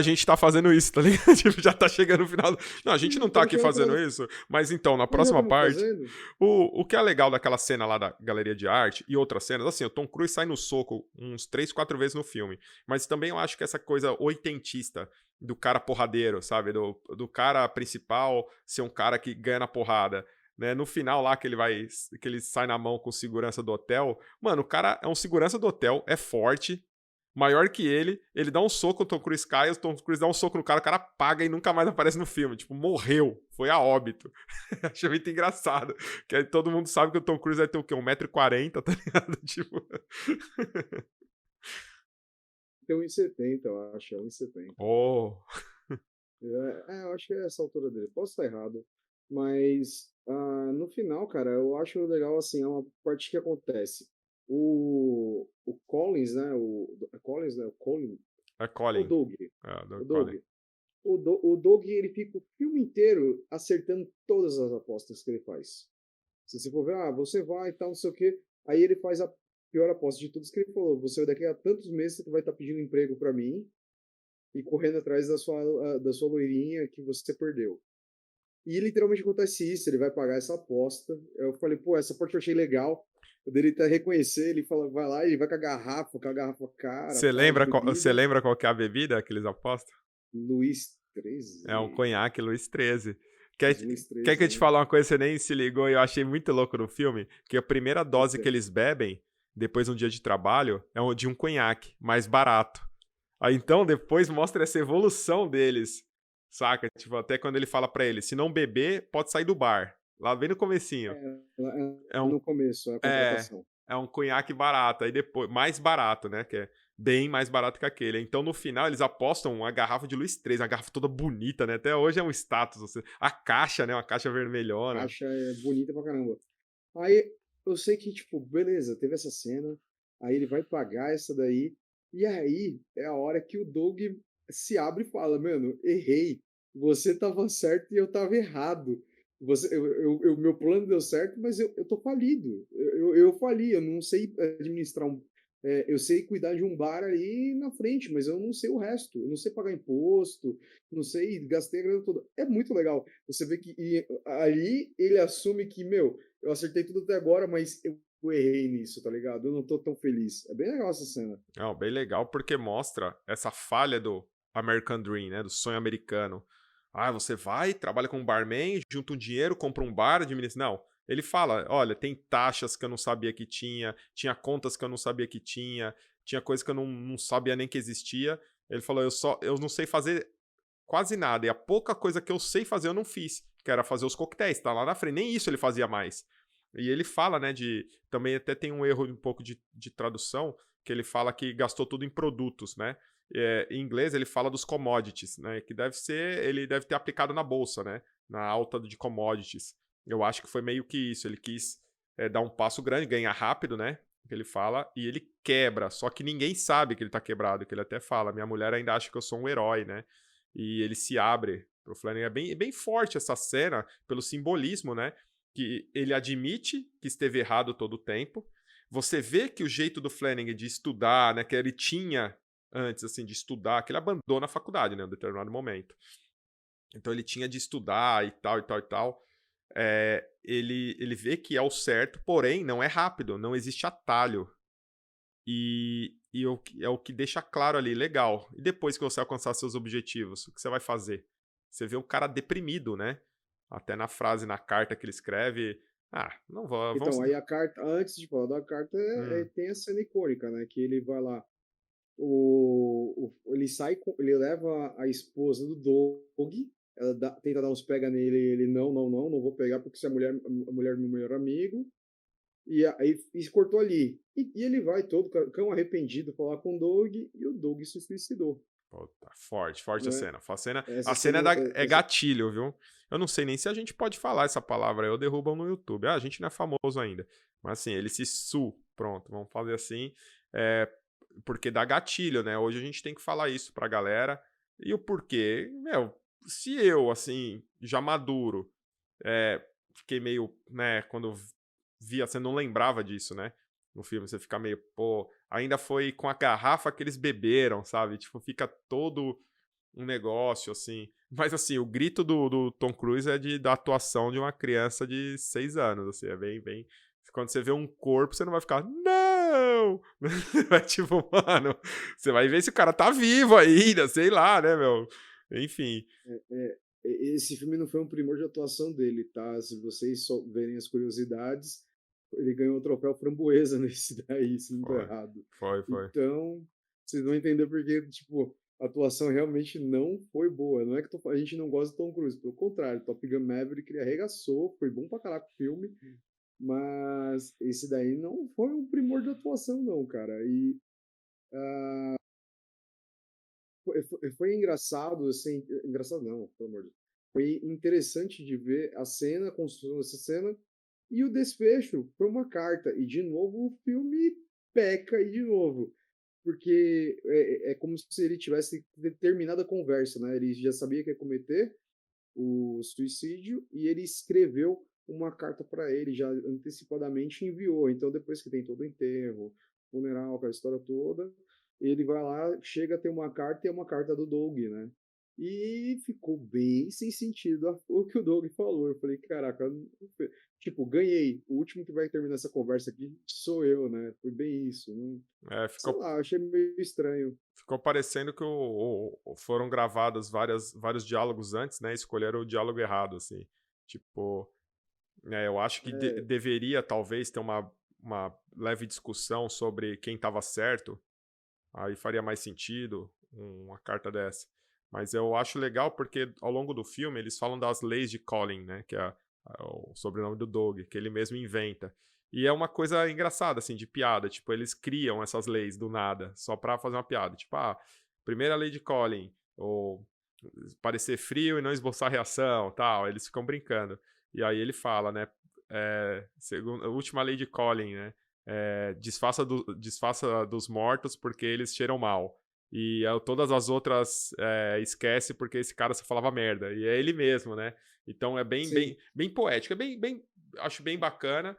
gente tá fazendo isso, tá ligado? Tipo, já tá chegando no final. Não, a gente não tá estamos aqui chegando no final fazendo isso, mas então, na mas já próxima estamos parte, fazendo? o que é legal daquela cena lá da galeria de arte e outras cenas, assim, o Tom Cruise sai no soco uns 3, 4 vezes no filme, mas também eu acho que essa coisa oitentista do cara porradeiro, sabe? Do cara principal ser um cara que ganha na porrada. Né, no final lá que ele sai na mão com o segurança do hotel, mano, o cara é um segurança do hotel, é forte, maior que ele dá um soco, o Tom Cruise cai, o Tom Cruise dá um soco no cara, o cara apaga e nunca mais aparece no filme. Tipo, morreu, foi a óbito. Achei muito engraçado. Que aí todo mundo sabe que o Tom Cruise vai ter o quê? 1,40 m, tá ligado? Tipo. Tem 1,70, eu acho, é 1,70. Oh. Eu acho que é essa altura dele. Posso estar errado, mas no final, cara, eu acho legal assim, é uma parte que acontece. O Collins, né? É Collins, né? O Colin, É o Colin. Doug. É, O do Doug. Colin. O Doug, ele fica o filme inteiro acertando todas as apostas que ele faz. Se você for ver, você vai e tal, não sei o quê. Aí ele faz a pior aposta de todos que ele falou. Você daqui a tantos meses você vai estar pedindo emprego para mim e correndo atrás da sua loirinha que você perdeu. E literalmente acontece isso, ele vai pagar essa aposta. Eu falei, pô, essa parte eu achei legal. Quando ele tá reconhecer, ele fala, vai lá, ele vai com a garrafa cara, tal, de Você bebida. lembra qual que é a bebida que eles apostam? Luiz É um 13. conhaque Luiz 13. Quer, Luiz quer que 13, eu te né? fale uma coisa que você nem se ligou e eu achei muito louco no filme? Que a primeira O dose quê? que eles bebem, depois de um dia de trabalho, é de um conhaque, mais barato. Aí então depois mostra essa evolução deles, saca? Tipo, até quando ele fala pra ele, se não beber, pode sair do bar. Lá bem no comecinho. É um, No começo, a é, contratação. é um conhaque barato. Aí depois, mais barato, né? Que é bem mais barato que aquele. Então no final eles apostam uma garrafa de Luiz 13, uma garrafa toda bonita, né? Até hoje é um status. A caixa, né? Uma caixa A vermelhona. caixa é bonita pra caramba. Aí eu sei que, tipo, beleza, teve essa cena, aí ele vai pagar essa daí, e aí é a hora que o Doug se abre e fala, mano, errei, você tava certo e eu tava errado. Meu plano deu certo, mas eu tô falido. Eu fali, eu não sei administrar eu sei cuidar de um bar ali na frente, mas eu não sei o resto. Eu não sei pagar imposto, não sei, gastei a grana toda. É muito legal. Você vê que ali ele assume que, meu, eu acertei tudo até agora, mas eu errei nisso, tá ligado? Eu não tô tão feliz. É bem legal essa cena. Não, bem legal porque mostra essa falha do American Dream, né? Do sonho americano. Ah, você vai, trabalha com um barman, junta um dinheiro, compra um bar, administra. Não. Ele fala: olha, tem taxas que eu não sabia que tinha contas que eu não sabia que tinha coisa que eu não sabia nem que existia. Ele falou: eu não sei fazer quase nada. E a pouca coisa que eu sei fazer eu não fiz, que era fazer os coquetéis, tá lá na frente. Nem isso ele fazia mais. E ele fala, né, também até tem um erro um pouco de tradução, que ele fala que gastou tudo em produtos, né? Em inglês ele fala dos commodities, né? Que ele deve ter aplicado na bolsa, né? Na alta de commodities. Eu acho que foi meio que isso. Ele quis dar um passo grande, ganhar rápido, né? Que ele fala, e ele quebra. Só que ninguém sabe que ele tá quebrado, que ele até fala. Minha mulher ainda acha que eu sou um herói, né? E ele se abre pro Flanagan. É bem forte essa cena, pelo simbolismo, né? Que ele admite que esteve errado todo o tempo. Você vê que o jeito do Flanagan de estudar, né, que ele tinha antes assim de estudar, que ele abandona a faculdade, né, em um determinado momento. Então ele tinha de estudar e tal e tal e tal. Ele vê que é o certo, porém não é rápido, não existe atalho. É o que deixa claro ali, legal. E depois que você alcançar seus objetivos, o que você vai fazer? Você vê o cara deprimido, né? Até na frase, na carta que ele escreve. Não vou. Vamos. Então, aí a carta, antes de falar da carta, tem a cena icônica, né? Que ele vai lá, ele sai, ele leva a esposa do Doug, ela tenta dar uns pega nele, ele não vou pegar porque você é a mulher do meu melhor amigo. E aí cortou ali. E ele vai todo cão arrependido falar com o Doug e o Doug se suicidou. Puta, forte a Né? cena. Essa A cena cena, é gatilho, viu? Eu não sei nem se a gente pode falar essa palavra aí ou derrubam no YouTube. A gente não é famoso ainda. Mas assim, ele se pronto, vamos fazer assim. Porque dá gatilho, né? Hoje a gente tem que falar isso pra galera. E o porquê? Meu, se eu, assim, já maduro, fiquei meio, né, quando eu via, você não lembrava disso, né, no filme, você fica meio, pô, ainda foi com a garrafa que eles beberam, sabe, tipo, fica todo um negócio, assim. Mas, assim, o grito do Tom Cruise é da atuação de uma criança de 6 anos, assim, é bem. Quando você vê um corpo, você não vai ficar, não! É tipo, mano, você vai ver se o cara tá vivo ainda, sei lá, né, meu? Enfim. Esse filme não foi um primor de atuação dele, tá? Se vocês só verem as curiosidades, ele ganhou o troféu Framboesa nesse daí, se não tô Foi, errado. foi. Então, vocês vão entender porque, tipo, a atuação realmente não foi boa. Não é que a gente não gosta do Tom Cruise, pelo contrário, Top Gun Maverick ele arregaçou, foi bom pra caraca o filme, mas esse daí não foi um primor de atuação, não, cara. E foi engraçado, assim, engraçado não, pelo amor de Deus. Foi interessante de ver a cena, a construção dessa cena, e o desfecho foi uma carta. E de novo o filme peca e de novo. Porque é como se ele tivesse determinado a conversa, né? Ele já sabia que ia cometer o suicídio e ele escreveu uma carta para ele, já antecipadamente enviou. Então, depois que tem todo o enterro, funeral, aquela história toda, ele vai lá, chega a ter uma carta e é uma carta do Doug, né? E ficou bem sem sentido o que o Doug falou. Eu falei, caraca, tipo, ganhei. O último que vai terminar essa conversa aqui sou eu, né? Foi bem isso. Não, É, sei ficou, lá, achei meio estranho. ficou parecendo que foram gravados vários diálogos antes, né? Escolheram o diálogo errado, assim. Tipo, eu acho que É, deveria, talvez, ter uma leve discussão sobre quem estava certo. Aí faria mais sentido uma carta dessa. Mas eu acho legal porque ao longo do filme eles falam das leis de Colin, né? Que é o sobrenome do Doug, que ele mesmo inventa. E é uma coisa engraçada, assim, de piada. Tipo, eles criam essas leis do nada, só pra fazer uma piada. Tipo, primeira lei de Colin, ou parecer frio e não esboçar reação, tal. Eles ficam brincando. E aí ele fala, né? A última lei de Colin, né? Desfaça dos mortos porque eles cheiram mal. E todas as outras esquece porque esse cara só falava merda. E é ele mesmo, né? Então é sim. bem poético. Acho bem bacana,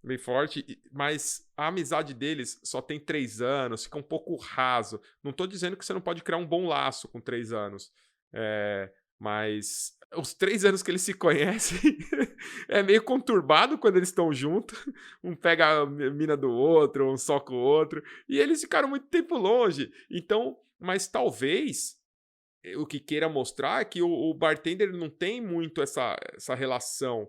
bem forte. Mas a amizade deles só tem 3 anos, fica um pouco raso. Não tô dizendo que você não pode criar um bom laço com 3 anos. Mas os 3 anos que eles se conhecem é meio conturbado quando eles estão juntos. Um pega a mina do outro, um soca o outro. E eles ficaram muito tempo longe. Então, mas talvez o que queira mostrar é que o bartender não tem muito essa relação.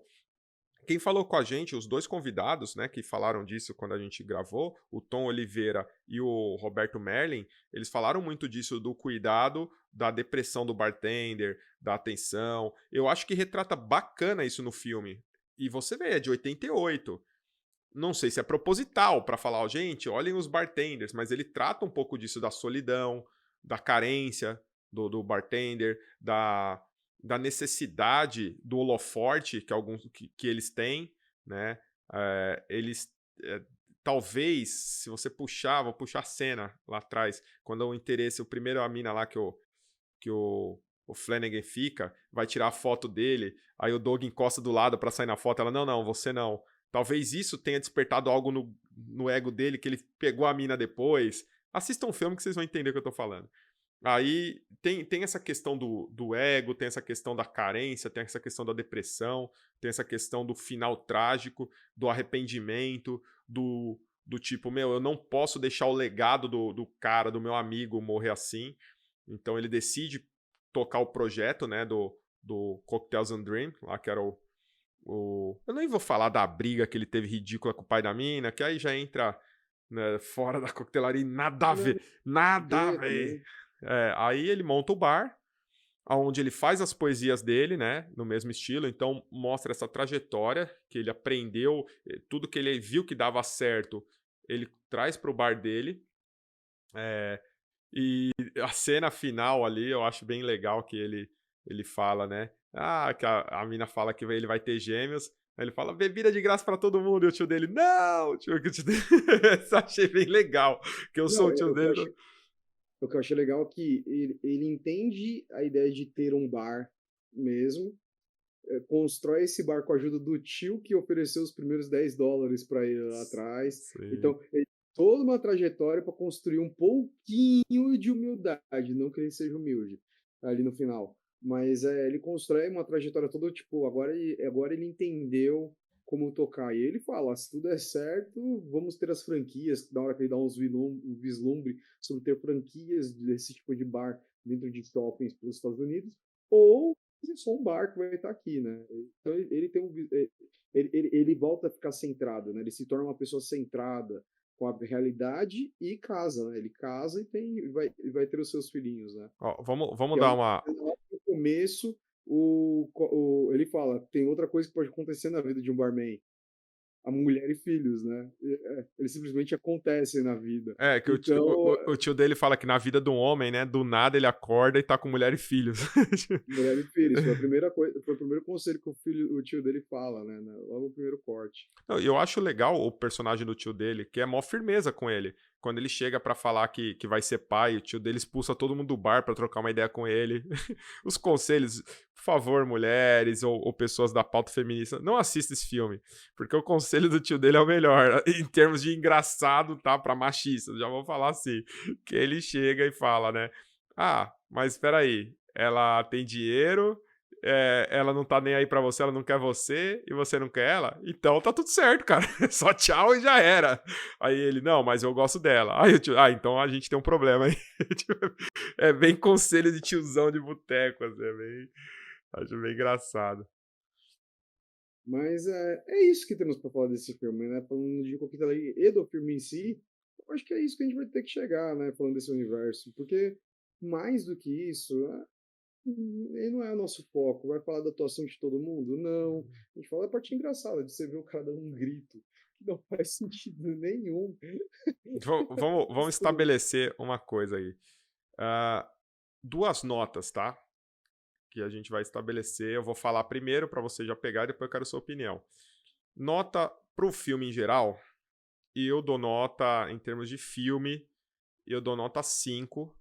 Quem falou com a gente, os 2 convidados, né, que falaram disso quando a gente gravou, o Tom Oliveira e o Roberto Merlin, eles falaram muito disso, do cuidado, da depressão do bartender, da atenção. Eu acho que retrata bacana isso no filme. E você vê, é de 88. Não sei se é proposital para falar, ó, gente, olhem os bartenders, mas ele trata um pouco disso da solidão, da carência do bartender, da necessidade do holoforte que alguns que eles têm, né? Eles talvez, se você puxar, vou puxar a cena lá atrás, quando o interesse, o primeiro a mina lá que o Flanagan fica, vai tirar a foto dele, aí o Doug encosta do lado para sair na foto, ela, não, você não. Talvez isso tenha despertado algo no ego dele, que ele pegou a mina depois. Assistam um filme que vocês vão entender o que eu tô falando. Aí tem essa questão do ego, tem essa questão da carência, tem essa questão da depressão, tem essa questão do final trágico, do arrependimento, do tipo, meu, eu não posso deixar o legado do cara, do meu amigo, morrer assim. Então ele decide tocar o projeto, né, do Cocktails and Dream, lá que era eu nem vou falar da briga que ele teve ridícula com o pai da mina, que aí já entra, né, fora da coquetelaria, nada a Nada ver, nada a ver ver. também. Aí ele monta o bar, onde ele faz as poesias dele, né, no mesmo estilo, então mostra essa trajetória que ele aprendeu, tudo que ele viu que dava certo, ele traz para o bar dele. E a cena final ali eu acho bem legal que ele fala, né? Que a mina fala que ele vai ter gêmeos. Aí ele fala, bebida de graça pra todo mundo. E o tio dele, não! O tio dele... Isso eu achei bem legal. Que eu Não, sou o tio o que eu dele. achei, o que eu achei legal é que ele entende a ideia de ter um bar mesmo, constrói esse bar com a ajuda do tio que ofereceu os primeiros $10 para ele lá atrás. Sim. Então, ele toda uma trajetória para construir um pouquinho de humildade, não que ele seja humilde ali no final, mas ele constrói uma trajetória toda, tipo, agora ele entendeu como tocar. E ele fala: se tudo der certo, vamos ter as franquias. Na hora que ele dá um vislumbre sobre ter franquias desse tipo de bar dentro de shoppings para os Estados Unidos, ou é só um bar que vai estar aqui, né? Então ele tem ele volta a ficar centrado, né? Ele se torna uma pessoa centrada com a realidade e casa, né? Ele casa e vai ter os seus filhinhos, né? Ó, vamos E dar aí, uma. no começo, ele fala, tem outra coisa que pode acontecer na vida de um barman, a mulher e filhos, né? Eles simplesmente acontecem na vida. É, que Então, o tio dele fala que na vida de um homem, né, do nada ele acorda e tá com mulher e filhos. mulher e filhos, foi a primeira coisa, foi o primeiro conselho que o tio dele fala, né? Logo no primeiro corte. Não, e eu acho legal o personagem do tio dele, que é mó firmeza com ele. Quando ele chega pra falar que vai ser pai, o tio dele expulsa todo mundo do bar pra trocar uma ideia com ele. Os conselhos, por favor, mulheres ou pessoas da pauta feminista, não assista esse filme, porque o conselho do tio dele é o melhor, em termos de engraçado, tá? Pra machistas, já vou falar assim. Que ele chega e fala, né? Ah, mas espera aí, ela tem dinheiro, ela não tá nem aí pra você, ela não quer você e você não quer ela, então tá tudo certo, cara. Só tchau e já era. Aí ele, não, mas eu gosto dela. Aí o tio, então a gente tem um problema aí. Tipo, é bem conselho de tiozão de boteco, assim, acho bem engraçado. Mas é isso que temos para falar desse filme, né? Falando de Coquetelaria e do filme em si, eu acho que é isso que a gente vai ter que chegar, né? Falando desse universo. Porque mais do que isso, ele não é o nosso foco. Vai falar da atuação de todo mundo? Não. A gente fala da parte engraçada, de você ver o cara dando um grito, que não faz sentido nenhum. Vamos estabelecer uma coisa aí. Ah, duas notas, tá? Que a gente vai estabelecer. Eu vou falar primeiro para você já pegar e depois eu quero sua opinião. Nota pro filme em geral, e eu dou nota em termos de filme, eu dou nota 5.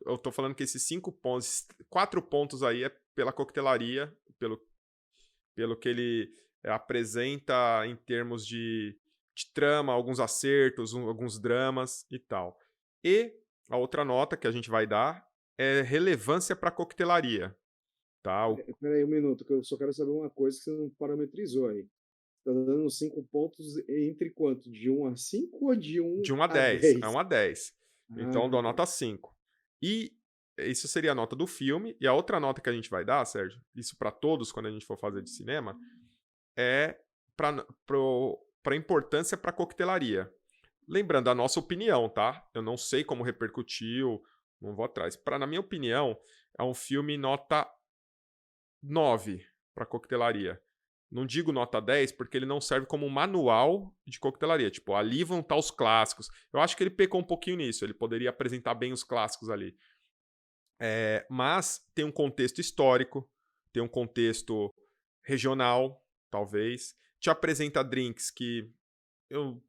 Eu tô falando que esses 5 pontos, 4 pontos aí é pela coquetelaria, pelo que ele apresenta em termos de trama, alguns acertos, alguns dramas e tal. E a outra nota que a gente vai dar é relevância para coquetelaria, tá? Peraí um minuto, que eu só quero saber uma coisa que você não parametrizou aí. Tá dando 5 pontos entre quanto? De 1 a 5 ou de De 1 1 a a 10, é 10? 1 a 10. Então, eu Ah, dou tá. nota 5. E isso seria a nota do filme. E a outra nota que a gente vai dar, Sérgio, isso para todos quando a gente for fazer de cinema, é para importância para coquetelaria. Lembrando a nossa opinião, tá? Eu não sei como repercutiu, não vou atrás. Na minha opinião, é um filme nota 9 para coquetelaria. Não digo nota 10 porque ele não serve como um manual de coquetelaria. Tipo, ali vão estar os clássicos. Eu acho que ele pecou um pouquinho nisso. Ele poderia apresentar bem os clássicos ali. Mas tem um contexto histórico, tem um contexto regional, talvez. Te apresenta drinks que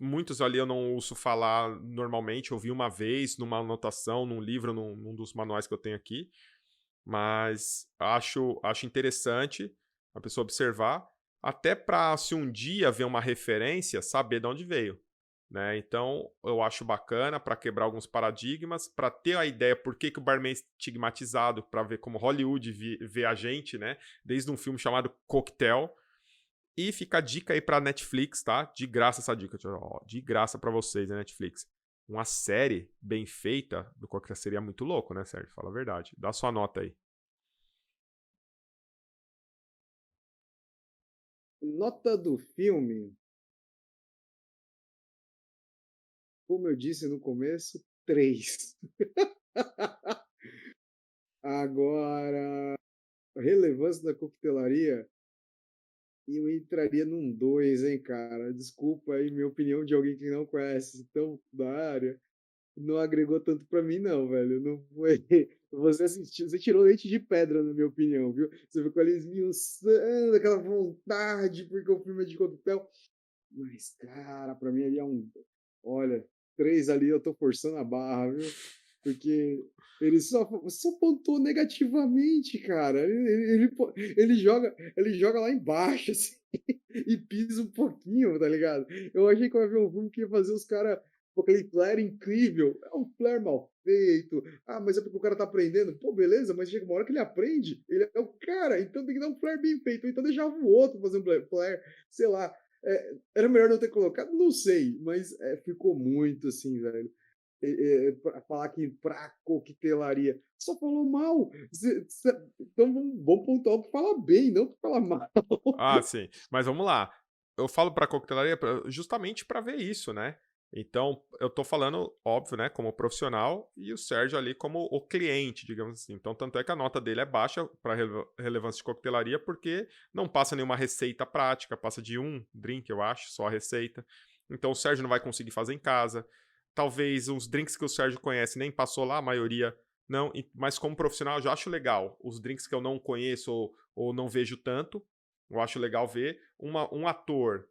muitos ali eu não ouço falar normalmente. Eu vi uma vez numa anotação, num livro, num dos manuais que eu tenho aqui. Mas acho interessante a pessoa observar, até para se um dia ver uma referência, saber de onde veio. Né? Então, eu acho bacana para quebrar alguns paradigmas, para ter a ideia por que o barman é estigmatizado, para ver como Hollywood vê a gente, né? Desde um filme chamado Cocktail. E fica a dica aí pra Netflix, tá? De graça essa dica. De graça pra vocês, né, Netflix. Uma série bem feita do Coquetel seria muito louco, né, Sérgio? Fala a verdade. Dá sua nota aí. Nota do filme, como eu disse no começo, 3. Agora, a relevância da coquetelaria, eu entraria num 2, hein, cara. Desculpa aí minha opinião de alguém que não conhece tão da área. Não agregou tanto pra mim, não, velho. Não foi. Você assistiu, você tirou leite de pedra, na minha opinião, viu? Você ficou ali esmiuçando aquela vontade, porque o filme é de coquetel. Mas, cara, pra mim ali é um. Olha, 3 ali eu tô forçando a barra, viu? Porque ele só pontuou negativamente, cara. Ele joga lá embaixo, assim, e pisa um pouquinho, tá ligado? Eu achei que eu ia ver um filme que ia fazer os caras com aquele flare incrível. É um flare mal feito. Ah, mas é porque o cara tá aprendendo. Pô, beleza, mas chega uma hora que ele aprende. Ele é o cara, então tem que dar um flare bem feito. Então deixava o outro fazer um flare, sei lá. Era melhor não ter colocado, não sei, mas ficou muito assim, velho. Pra falar que pra coquetelaria. Só falou mal. Então vamos pontuar o que fala bem, não o que fala mal. Ah, sim. Mas vamos lá. Eu falo pra coquetelaria justamente pra ver isso, né? Então, eu tô falando, óbvio, né, como profissional e o Sérgio ali como o cliente, digamos assim. Então, tanto é que a nota dele é baixa para relevância de coquetelaria, porque não passa nenhuma receita prática, passa de um drink, eu acho, só a receita. Então, o Sérgio não vai conseguir fazer em casa. Talvez os drinks que o Sérgio conhece nem passou lá, a maioria não. Mas como profissional, eu já acho legal. Os drinks que eu não conheço ou não vejo tanto, eu acho legal ver. Um ator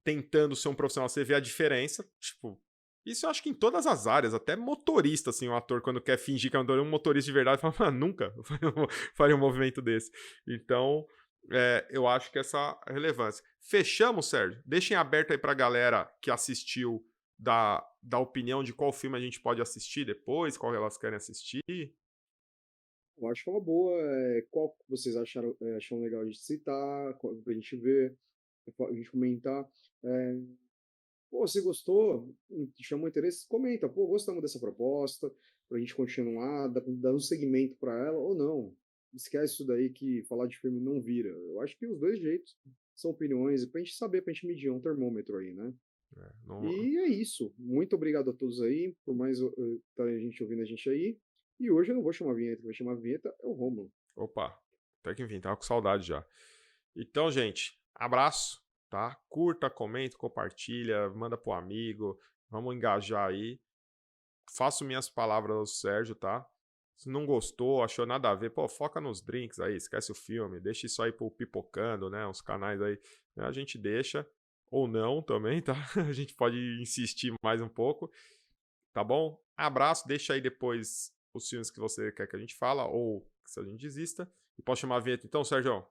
tentando ser um profissional, você vê a diferença. Tipo, isso eu acho que em todas as áreas, até motorista, assim, um ator quando quer fingir que é um motorista de verdade, fala, nunca faria um movimento desse. Então, eu acho que essa relevância. Fechamos, Sérgio? Deixem aberto aí pra galera que assistiu da opinião de qual filme a gente pode assistir depois, qual elas querem assistir. Eu acho que é uma boa. Qual que vocês acham legal a gente citar, pra gente ver, a gente comentar. É, Pô, você gostou? Te chamou interesse? Comenta. Pô, gostamos dessa proposta, pra gente continuar, dar um segmento para ela, ou não. Esquece isso daí que falar de filme não vira. Eu acho que os dois jeitos são opiniões, pra gente saber, pra gente medir um termômetro aí, né? Não... E é isso. Muito obrigado a todos aí, por mais tá a gente ouvindo a gente aí. E hoje eu não vou chamar a vinheta, quem vai chamar a vinheta é o Romulo. Opa, até que enfim, tava com saudade já. Então, gente, abraço, tá? Curta, comenta, compartilha, manda pro amigo, vamos engajar aí. Faço minhas palavras ao Sérgio, tá? Se não gostou, achou nada a ver, pô, foca nos drinks aí, esquece o filme, deixa isso aí pro Pipocando, né? Os canais aí, né? A gente deixa, ou não também, tá? A gente pode insistir mais um pouco, tá bom? Abraço, deixa aí depois os filmes que você quer que a gente fala, ou se a gente desista. E pode chamar a vinheta então, Sérgio?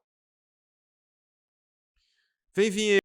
Vem vinheta!